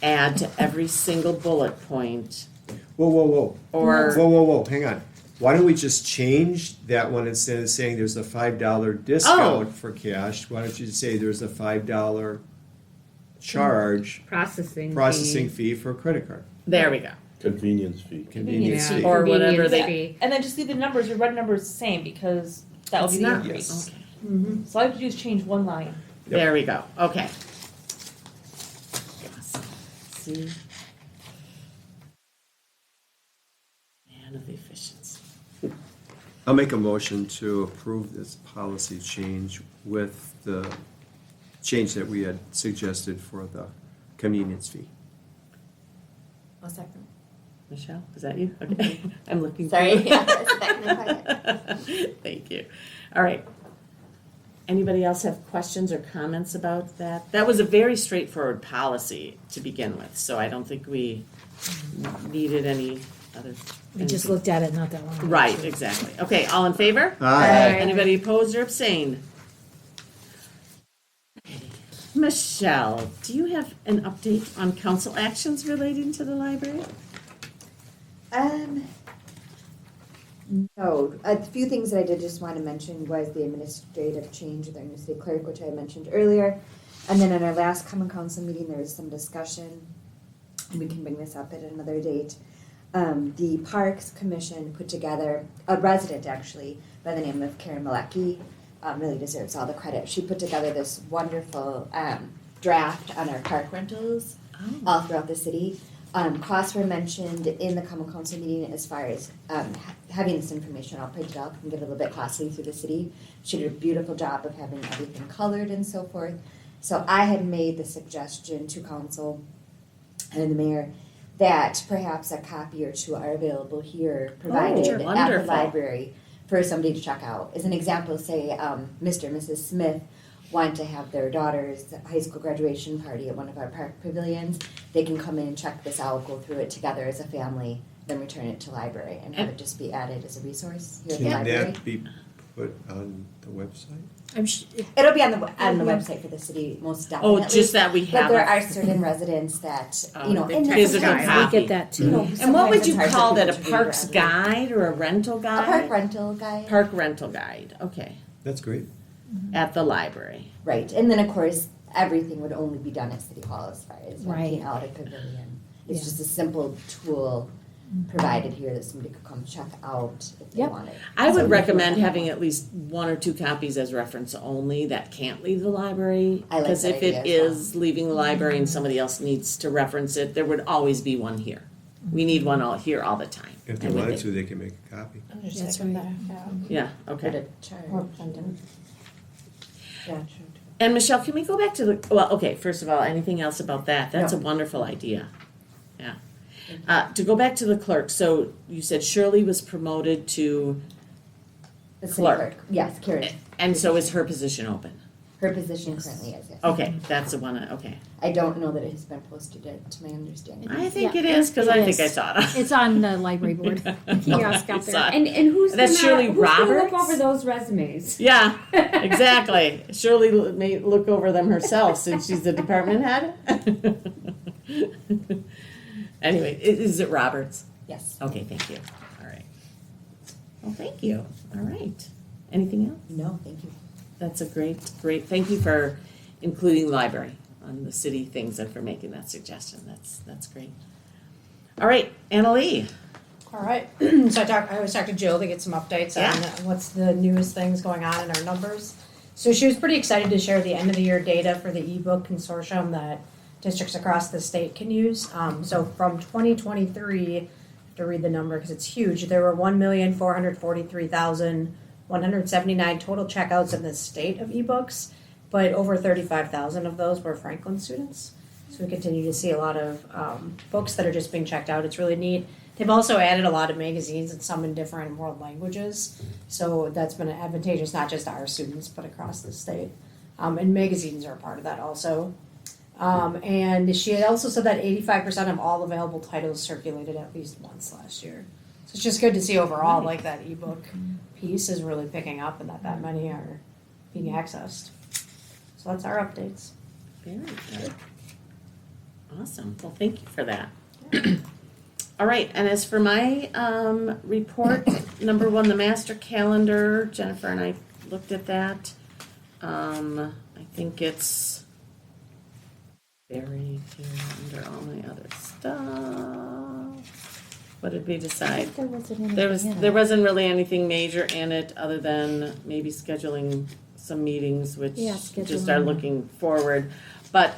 add to every single bullet point Whoa, whoa, whoa. or, Whoa, hang on. Why don't we just change that one instead of saying there's a $5 discount for cash? Why don't you say there's a $5 charge processing fee for a credit card? there we go. Convenience fee. Convenience fee. Or whatever they, fee. And then just leave the numbers, your red numbers the same, because that will it's be the not, increase. okay, So all I have to do is change one line. there we go, okay. See? Man of efficiency. I'll make a motion to approve this policy change with the change that we had suggested for the convenience fee. I'll second. Michelle, is that you? Okay, I'm looking. Sorry, for- yeah, it's back in the pocket. Thank you. All right. Anybody else have questions or comments about that? That was a very straightforward policy to begin with, so I don't think we needed any other. we just anything. looked at it not that long ago. Right, too. exactly. Okay, all in favor? Aye. Anybody opposed or abstained? Michelle, do you have an update on council actions relating to the library? No, a few things that I did just want to mention was the administrative change with our new city clerk, which I mentioned earlier. And then in our last common council meeting, there was some discussion, and we can bring this up at another date. The Parks Commission put together, a resident actually, by the name of Karen Malecki, really deserves all the credit. She put together this wonderful draft on our park rentals all throughout the city. Costs were mentioned in the common council meeting as far as having this information all printed out can get a little bit costly through the city. She did a beautiful job of having everything colored and so forth. So I had made the suggestion to council and the mayor that perhaps a copy or two are available here, provided at the wonderful. library for somebody to check out. As an example, say Mr. and Mrs. Smith want to have their daughter's high school graduation party at one of our park pavilions, they can come in and check this out, go through it together as a family, then return it to library and have it just be added as a resource here at the Can library. that be put on the website? It'll be on the website for the city, most definitely. Oh, just that we But have there it. are certain residents that, you know, they and take that's physical sometimes- copy. We get that too. you know, And what sometimes would it's you hard for call that, a people to read parks rather than- guide or a rental A guide? park rental guide. Park rental guide, okay, That's great. at the library. Right, and then of course, everything would only be done at City Hall as far as renting Right. out a pavilion. It's Yeah. just a simple tool provided here that somebody could come check out if they Yep. wanted. I So would we recommend can- having at least one or two copies as reference only that can't leave the library. I like Because that if it idea as well. is leaving the library and somebody else needs to reference it, there would always be one here. We need one all here all the time. If they And we wanted did. to, they can make a copy. That's right. Yeah, Put okay. a charge. Or London. Yeah. And Michelle, can we go back to the, well, okay, first of all, anything else about that? That's a No. wonderful idea. Yeah. To go back to the clerk, so you said Shirley was promoted to, The city Clerk. clerk, yes, Karen. and so is her position open? Her position currently is, yes. Okay, that's the one, okay. I don't know that it has been posted yet, to my understanding. I think Yeah, it is, because it I think I is. saw it. It's on the library board, kiosk out It's there. on- And who's That's gonna, Shirley who's gonna look Roberts? over those resumes? Yeah, exactly. Shirley may look over them herself since she's the department head. Anyway, is it Roberts? Yes. Okay, thank you. All right. Well, thank you. All right. Anything else? No, thank you. That's a great, thank you for including library on the city things and for making that suggestion. That's great. All right, Annalee. All right, so I always talk to Jill to get some updates on what's the newest things going on in our numbers. So she was pretty excited to share the end of the year data for the ebook consortium that districts across the state can use. So from 2023, to read the number because it's huge, there were 1,443,179 total checkouts in the state of ebooks, but over 35,000 of those were Franklin students. So we continue to see a lot of books that are just being checked out. It's really neat. They've also added a lot of magazines and some in different world languages. So that's been advantageous, not just to our students, but across the state. And magazines are a part of that also. And she had also said that 85% of all available titles circulated at least once last year. So it's just good to see overall, like that ebook piece is really picking up and that many are being accessed. So that's our updates. Very good. Awesome. Well, thank you for that. All right, and as for my report, number one, the master calendar, Jennifer and I looked at that. I think it's buried here under all my other stuff. What did we decide? There wasn't anything in There it. wasn't really anything major in it other than maybe scheduling some meetings, which Yeah, just scheduling. are looking forward. But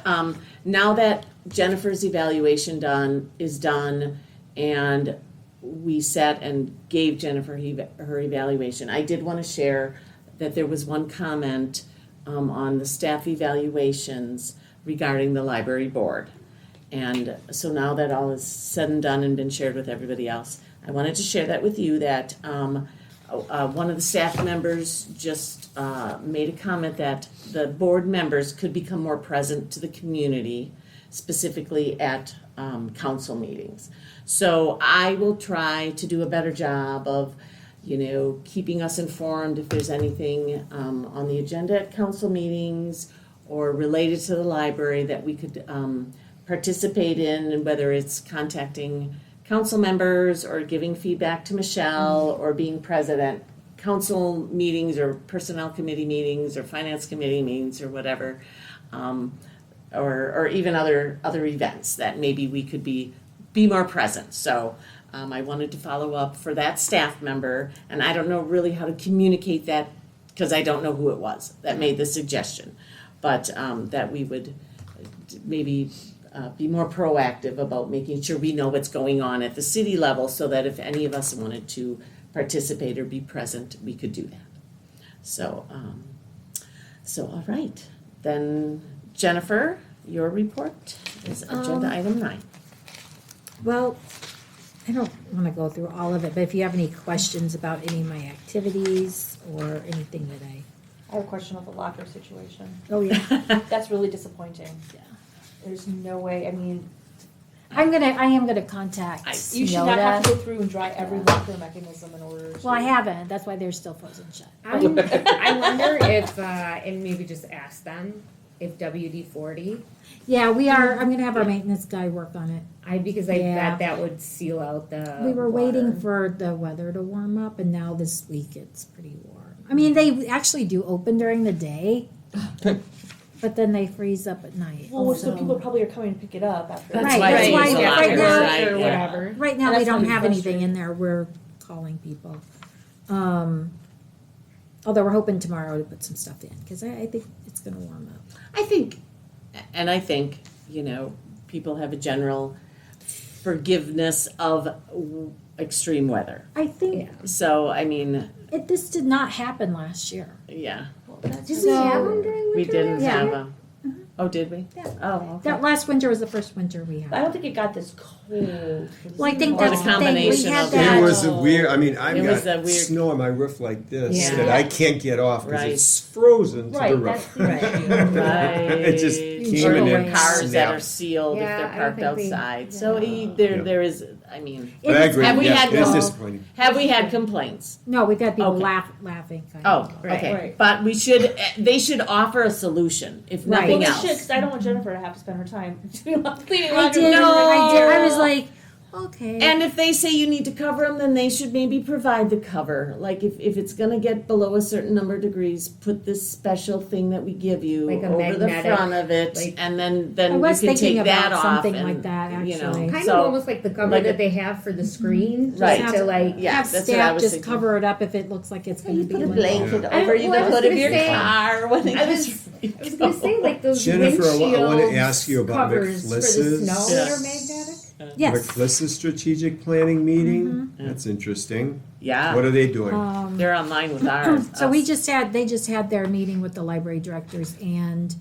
now that Jennifer's evaluation is done, and we sat and gave Jennifer her evaluation, I did want to share that there was one comment on the staff evaluations regarding the library board. And so now that all is said and done and been shared with everybody else, I wanted to share that with you that one of the staff members just made a comment that the board members could become more present to the community, specifically at council meetings. So I will try to do a better job of, keeping us informed if there's anything on the agenda at council meetings or related to the library that we could participate in, and whether it's contacting council members or giving feedback to Michelle or being present at council meetings or personnel committee meetings or finance committee meetings or whatever, or even other events that maybe we could be more present. So I wanted to follow up for that staff member, and I don't know really how to communicate that because I don't know who it was that made the suggestion, but that we would maybe be more proactive about making sure we know what's going on at the city level, so that if any of us wanted to participate or be present, we could do that. So all right, then Jennifer, your report is agenda item 9. Well, I don't want to go through all of it, but if you have any questions about any of my activities or anything that I have a question of the locker situation. oh yeah, That's really disappointing. Yeah. There's no way, I mean, I am gonna contact you should not have to Yoda. go through and try every locker mechanism in order to. Well, I haven't, that's why they're still frozen shut. I wonder if, and maybe just ask them, if WD-40, Yeah, I'm gonna have our maintenance guy work on it. because I Yeah. bet that would seal out the We were waiting water. for the weather to warm up, and now this week it's pretty warm. I mean, they actually do open during the day, but then they freeze up at night. Well, so So- people probably are coming to pick it up after. That's Right, why that's they why- use a yeah, locker, right now- right? or Yeah. whatever. Right now, That's we don't gonna be have anything frustrating. in there. We're calling people. Although we're hoping tomorrow to put some stuff in, because I think it's gonna warm up. I think, people have a general forgiveness of extreme weather. I think Yeah. So, I mean, this did not happen last year. yeah, Did we So- have them during winter? we didn't Yeah. have a, oh, did we? Yeah. Oh, okay. That last winter was the first winter we I had. don't think it got this cold. Well, I think Or the that's the thing. We combination had of that. It was a weird, I mean, I've It was got a weird- snow on my roof like this Yeah. that I can't get off because Right. it's frozen to Right, the that's roof. the Right. It just You came can and go then away. Cars that are snapped. sealed if Yeah, they're I don't parked think we- outside. So Yeah. there is, I mean, But I agree, Have we yeah, had it's no- disappointing. have we had complaints? No, we've had people Okay. laughing. Kind Oh, of. Right. okay. Right. But they should offer a solution, if Right. nothing Well, else. they should, because I don't want Jennifer to have to spend her time cleaning I locker did. rooms. I was like, okay. And if they say you need to cover them, then they should maybe provide the cover. Like if it's gonna get below a certain number of degrees, put this special thing that we give you Like a over the magnetic, front of it, like- and then I you was can thinking take that about off something and, like that, actually. Kind so- of almost like the cover like a- that they have for the screen, Right. just to like. Yeah, have that's what I staff was just thinking. cover it up if it looks like it's going to be Put a like blanket I over was the gonna hood of your say- car when it I gets was really gonna say cold. like those Jennifer, I want to windshield ask you about covers for the McFliss's. snow Yeah. that are magnetic. Yes. McFliss's strategic planning meeting. That's interesting. Yeah, What are they doing? they're online with ours. So us. they just had their meeting with the library directors, and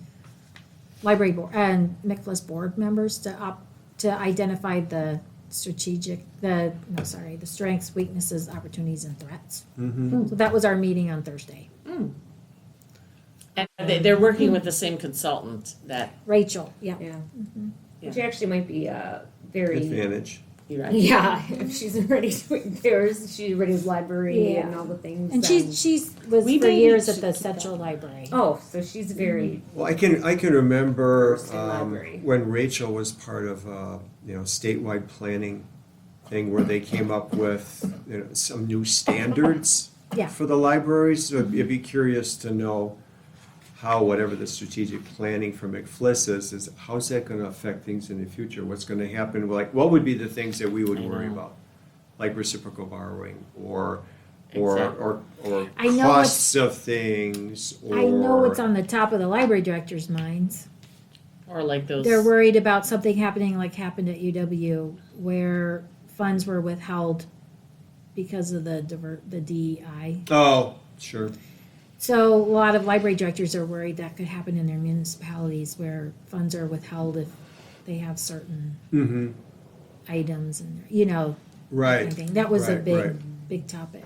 library board, and Mickless board members to identify the the strengths, weaknesses, opportunities, and threats. Mhm. So that was our meeting on Thursday. And they're working with the same consultant that, Rachel, yeah. Yeah. Yeah. Which actually might be very, Advantage. you're right. yeah, if she's already doing theirs, she already has library and Yeah. all the things. And then- she's was We for may years need at to the keep Central that. Library. Oh, so she's very, Well, I can remember First in library. when Rachel was part of statewide planning thing where they came up with some new standards Yeah. for the libraries. So I'd be curious to know how whatever the strategic planning for McFliss is how's that going to affect things in the future? What's going to happen? Like, what would be the things that we would I worry know. about, like reciprocal borrowing or Exactly. or I know costs of things? Or I know it's on the top of the library director's minds. Or like those. They're worried about something happening like happened at UW where funds were withheld because of the DEI. Oh, sure. So a lot of library directors are worried that could happen in their municipalities where funds are withheld if they have certain Mm-hmm. items and, you know, that Right. kind of thing. That was a Right, big, right. big topic.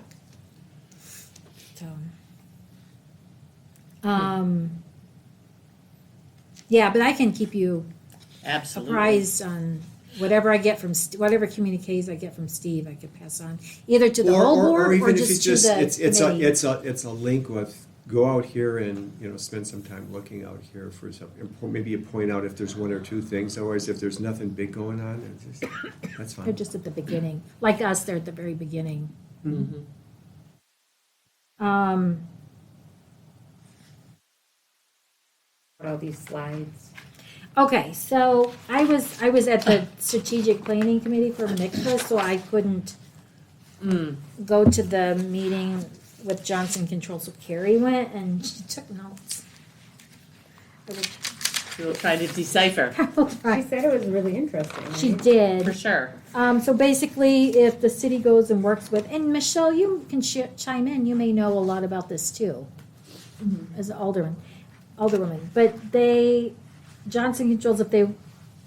So, yeah, but I can keep you Absolutely. apprised on whatever I get from, whatever communiques I get from Steve, I could pass on, either to the whole board or even if just it's to the it's committee. it's a link with go out here and spend some time looking out here for some maybe you point out if there's one or two things. Otherwise, if there's nothing big going on, that's They're fine. just at the beginning, like us, they're at the very beginning. Mhm. all these slides. Okay, so I was at the strategic planning committee for MICFA, so I couldn't go to the meeting with Johnson Controls. So Carrie went and she took notes. We'll try to decipher, She said it was really interesting. She right? did. for sure. So basically, if the city goes and works with, and Michelle, you can chime in, you may know a lot about this too, as an alderwoman. But Johnson Controls,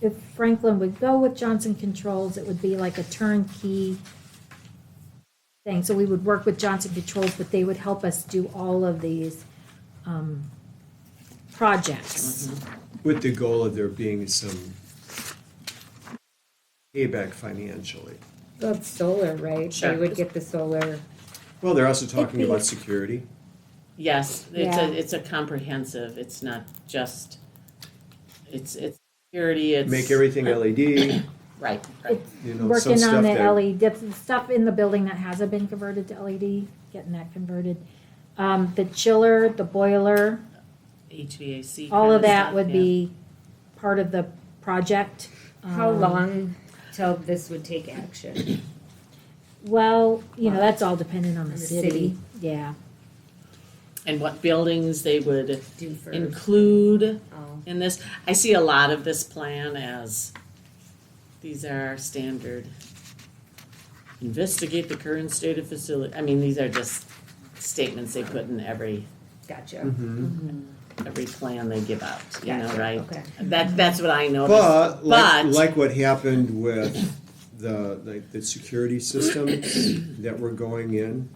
if Franklin would go with Johnson Controls, it would be like a turnkey thing. So we would work with Johnson Controls, but they would help us do all of these projects. With the goal of there being some payback financially. That's solar, right? Sure. They would get the solar. Well, they're also talking be- about security. Yes, Yeah. it's a comprehensive, it's not just, it's security, it's. Make everything LED. Right, It's Some working stuff on the that- LED, the stuff in the building that hasn't been converted to LED, getting that converted. The chiller, the boiler, HVAC. all kind of that stuff, would yeah. be part of the project. How Um, long till this would take action? Well, that's all dependent on the On the city. city. Yeah. And what buildings they would Do first. include Oh. in this. I see a lot of this plan as, these are our standard. Investigate the current state of facility, I mean, these are just statements they put in every Gotcha. plan they give out, you know, Gotcha, right? okay. That's what I noticed. But But- like what happened with the security systems that were going in,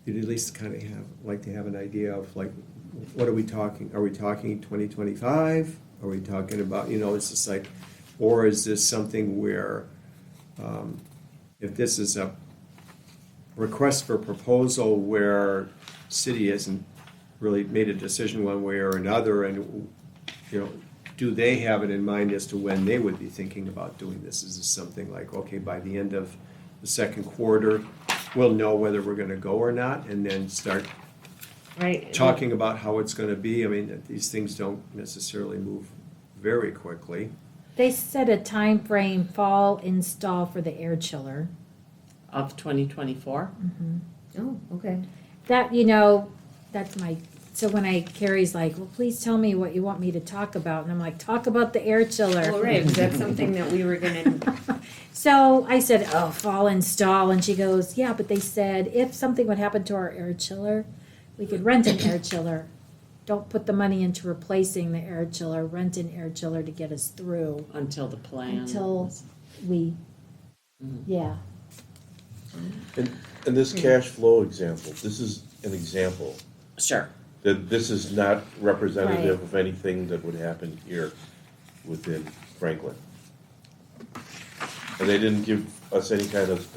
you'd at least kind of like to have an idea of like, what are we talking? Are we talking 2025? Are we talking about, it's just like, or is this something where, if this is a request for proposal where city hasn't really made a decision one way or another, and, do they have it in mind as to when they would be thinking about doing this? Is this something like, okay, by the end of the second quarter, we'll know whether we're gonna go or not, and then start Right. talking about how it's gonna be? I mean, these things don't necessarily move very quickly. They set a time frame fall install for the air chiller. Of 2024, Oh, okay. That, that's so when Carrie's like, well, please tell me what you want me to talk about. And I'm like, talk about the air chiller. Well, right, because that's something that we were gonna, So I said, oh, fall install. And she goes, yeah, but they said if something would happen to our air chiller, we could rent an air chiller. don't put the money into replacing the air chiller, rent an air chiller to get us through Until the plan. until we, yeah. And this cash flow example, this is an example, Sure. that this is not representative Right. of anything that would happen here within Franklin. And they didn't give us any kind of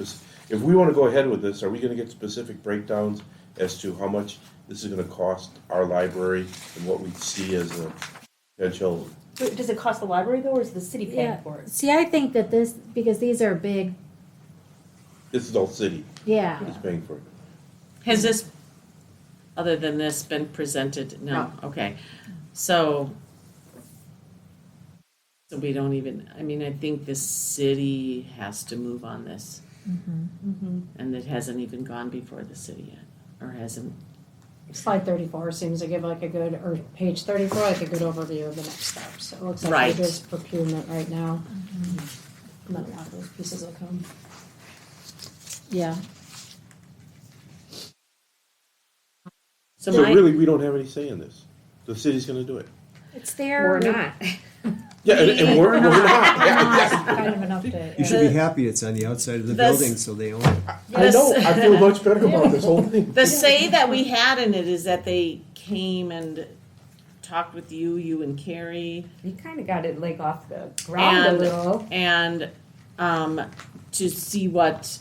if we wanna go ahead with this, are we gonna get specific breakdowns as to how much this is gonna cost our library and what we see as a potential? Wait, does it cost the library though, or is the city paying Yeah. for it? See, I think that this, because these are big, This is all city yeah. is paying for it. Has this, other than this, been presented? No, okay. So we don't even, I mean, I think the city has to move on this. And it hasn't even gone before the city yet, or hasn't. Slide 34 seems to give like a good, or page 34, like a good overview of the next steps. So it looks like Right. it is procurement right now. And then a lot of those pieces will come. Yeah. So So my, really, we don't have any say in this. The city's gonna do it. It's there. Or not. Yeah, and we're not. Kind of an update. You should be happy it's on the outside of the This- building, so they own it. I know, I feel much better about this whole thing. the say that we had in it is that they came and talked with you and Carrie, You kind of got it like off the ground a And- little. and to see what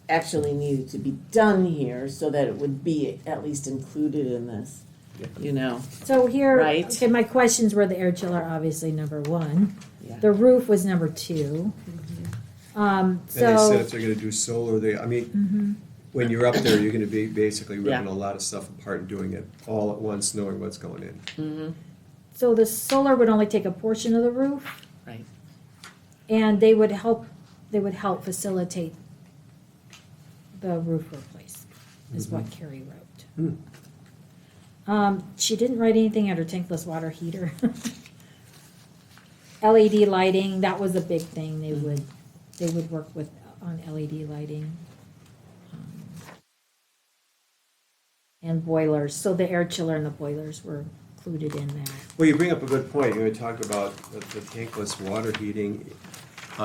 actually needed to be done here so that it would be at least included in this, you know? So here, Right. okay, my questions were the air chiller, obviously, number one. Yeah. The roof was number two. And they said So, if they're gonna do solar, I mean, when you're up there, you're gonna be basically ripping Yeah. a lot of stuff apart and doing it all at once, knowing what's going in. so the solar would only take a portion of the roof, Right. and they would help facilitate the roof replacement, is what Carrie wrote. She didn't write anything under tankless water heater. LED lighting, that was a big thing, they would work with, on LED lighting. And boilers, so the air chiller and the boilers were included in that. Well, you bring up a good point. You talk about the tankless water heating.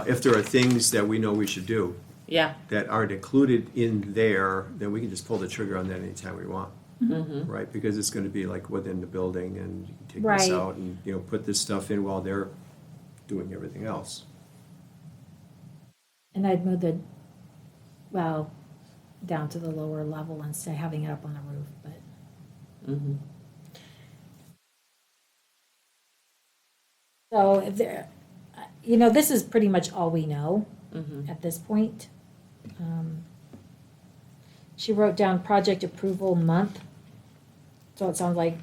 If there are things that we know we should do Yeah. that aren't included in there, then we can just pull the trigger on that anytime we want. Right, because it's gonna be like within the building and you can take this Right. out and, put this stuff in while they're doing everything else. And I'd move down to the lower level instead of having it up on the roof, but. So if there, this is pretty much all we know at this point. She wrote down project approval month. So it sounds like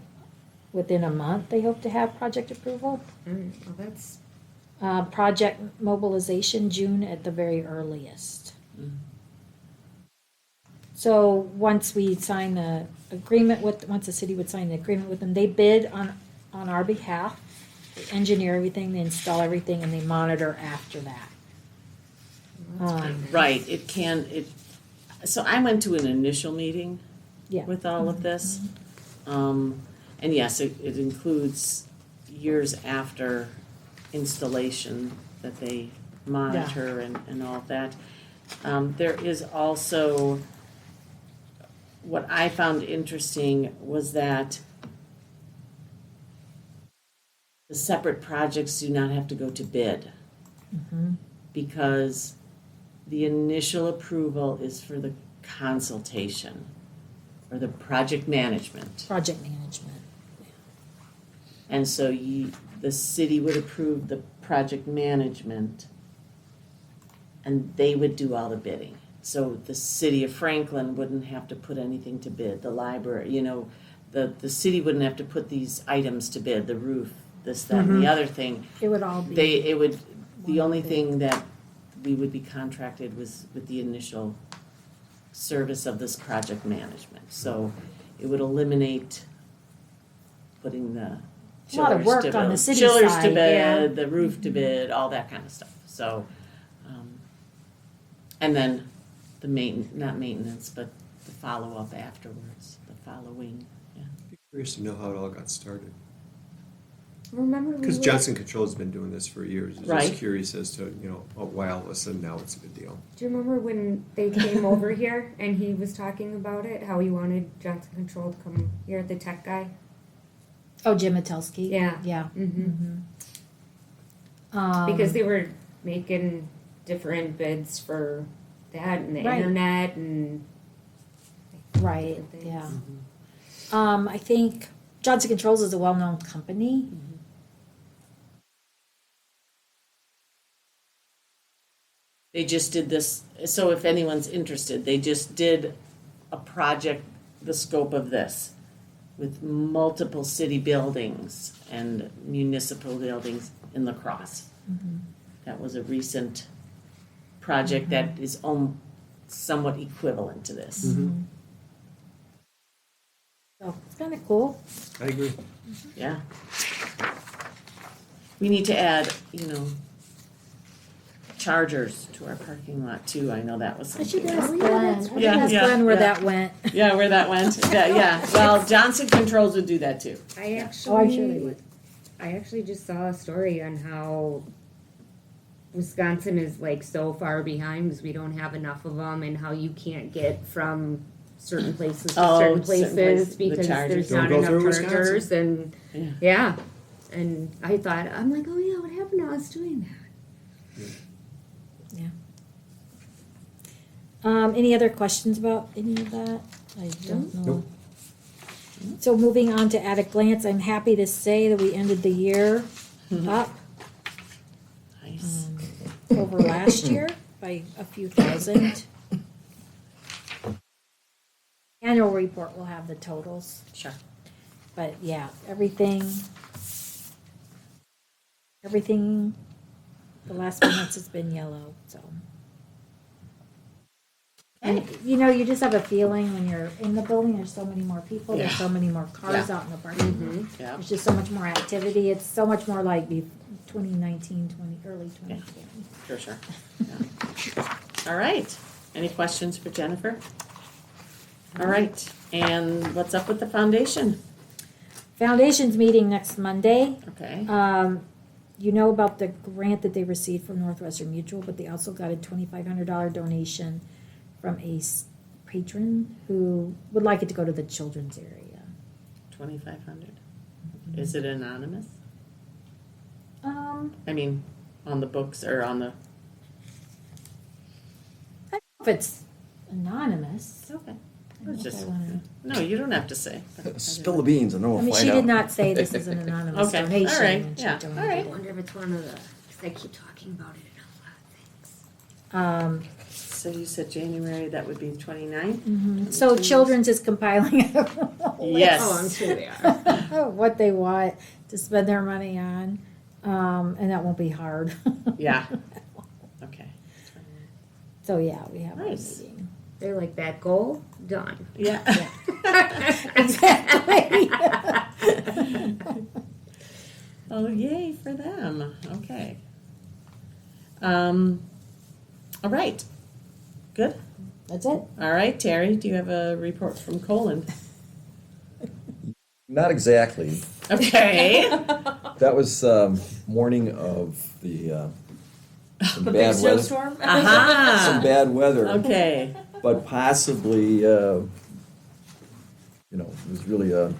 within a month they hope to have project approval. Well, that's Project mobilization, June at the very earliest. So once we sign the agreement once the city would sign the agreement with them, they bid on our behalf. They engineer everything, they install everything, and they monitor after that. Right, so I went to an initial meeting Yeah. with all of this. And yes, it includes years after installation that they monitor and all of that. There is also, what I found interesting was that the separate projects do not have to go to bid. Because the initial approval is for the consultation or the project management. Project management. And so the city would approve the project management and they would do all the bidding. So the city of Franklin wouldn't have to put anything to bid, the library, the city wouldn't have to put these items to bid, the roof, this, that, and the other thing. It would all be. The only thing that we would be contracted was with the initial service of this project management. So it would eliminate putting the A lot of chillers work to on the bid, city chillers to side, bid, yeah. the roof to bid, all that kind of stuff. So, and then the not maintenance, but the follow-up afterwards, the following, yeah. Curious to know how it all got started. Remember we Because were- Johnson Control's been doing this for years. I'm Right. just curious as to, why all of a sudden now it's a big deal. Do you remember when they came over here and he was talking about it? How he wanted Johnson Control to come here, the tech guy? Oh, Jim Metelsky? Yeah. Yeah. Mm-hmm. Um, Because they were making different bids for that and the Right. internet and Right, different things. yeah. I think Johnson Controls is a well-known company. They just did this, so if anyone's interested, they just did a project, the scope of this, with multiple city buildings and municipal buildings in La Crosse. That was a recent project that is somewhat equivalent to this. So it's kind of cool. I agree. Yeah. We need to add, chargers to our parking lot too. I know that was I should something. ask Glenn. I should Yeah, ask yeah, Glenn where yeah. that went. Yeah, where that went. Yeah. Well, Johnson Controls would do that too. I actually, Oh, I'm sure they would. I actually just saw a story on how Wisconsin is like so far behind because we don't have enough of them, and how you can't get from certain places to Oh, certain certain places places, the because chargers. there's Don't not go enough through Wisconsin. chargers, and Yeah. yeah, and I thought I'm like, oh yeah, what happened to us doing that? Any other questions about any of that? I don't know. Nope. So moving on to at a glance, I'm happy to say that we ended the year up Nice. over last year by a few thousand. Annual report will have the totals, Sure. but yeah, everything, the last few months has been yellow, so. And, you just have a feeling when you're in the building, there's so many more people, there's Yeah. so many more cars Yeah. out in the parking lot. Yeah. There's just so much more activity, it's so much more like 2019, early 2020. For sure. Yeah. All right. Any questions for Jennifer? All right. And what's up with the foundation? Foundation's meeting next Monday. Okay. You know about the grant that they received from Northwestern Mutual, but they also got a $2,500 donation from a patron who would like it to go to the children's area. 2,500. Is it anonymous? I I mean, on the books or on the. don't know if it's anonymous. Okay. I don't know if Just, I wanna- no, you don't have to say. Spill the beans and then I we'll mean, find she out. did not say this is an anonymous Okay, all donation. right, when she yeah, all donated right. I wonder if it's one of the, because I keep talking about it in a lot of things. So you said January, that would be 29? So Children's is compiling a Yes. Oh, I'm sure they are. what they want to spend their money on, and that won't be hard. Yeah. Okay. So yeah, we have a Nice. meeting. They're like, that goal, done. Yeah. Exactly. Oh, yay for them. Okay. All right. Good. That's it. All right, Terry, do you have a report from Colin? Not exactly. Okay. That was morning of the some The big bad weather. snowstorm? Some Aha. bad weather, Okay. but possibly, it was really it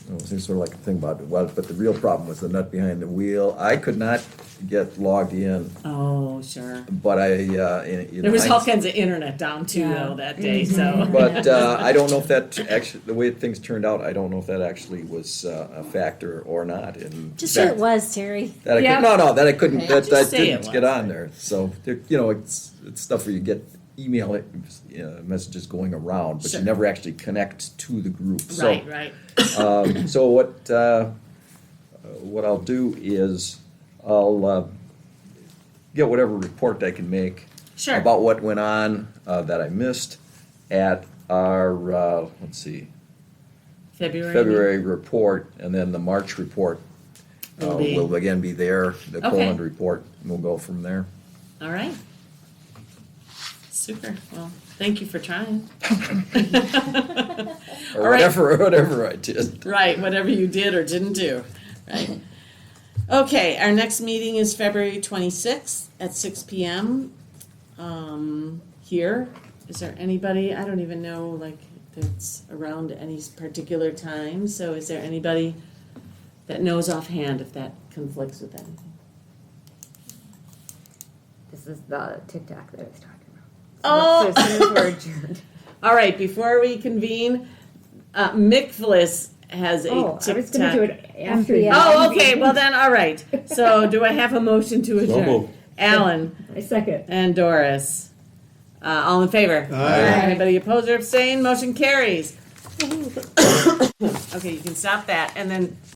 was sort of like a thing about but the real problem was the nut behind the wheel. I could not get logged in, Oh, sure. but There was all kinds of internet down too, Yeah. though, that day, so. But I don't know if that actually, the way things turned out, I don't know if that actually was a factor or not. In Just say it fact, was, Terry. that I Yeah. that I couldn't, that I Just say it didn't get was. on there. So there, it's stuff where you get email messages going around, but Sure. you never actually connect to the group. Right, right. So what I'll do is I'll get whatever report I can make Sure. about what went on that I missed at our let's see, February report, and then the March report Will be- will again be there, the Okay. Poland report, and we'll go from there. All right. Super. Well, thank you for trying. All or right. whatever I did. Right, whatever you did or didn't do, right? Okay, our next meeting is February 26th at 6 PM. Here, is there anybody, I don't even know, like, that's around any particular time, so is there anybody that knows offhand if that conflicts with anything? This is the TikTok that I was talking about. Oh. So as soon as we're adjourned. All right, before we convene, Mick has a Oh, I was gonna TikTok. do it after. MPS. Oh, okay, well then, all right. So do I have a motion to adjourn? moved. Alan I second. and Doris. All in favor? Aye. Anybody opposed or abstain? Motion carries. Okay, you can stop that, and then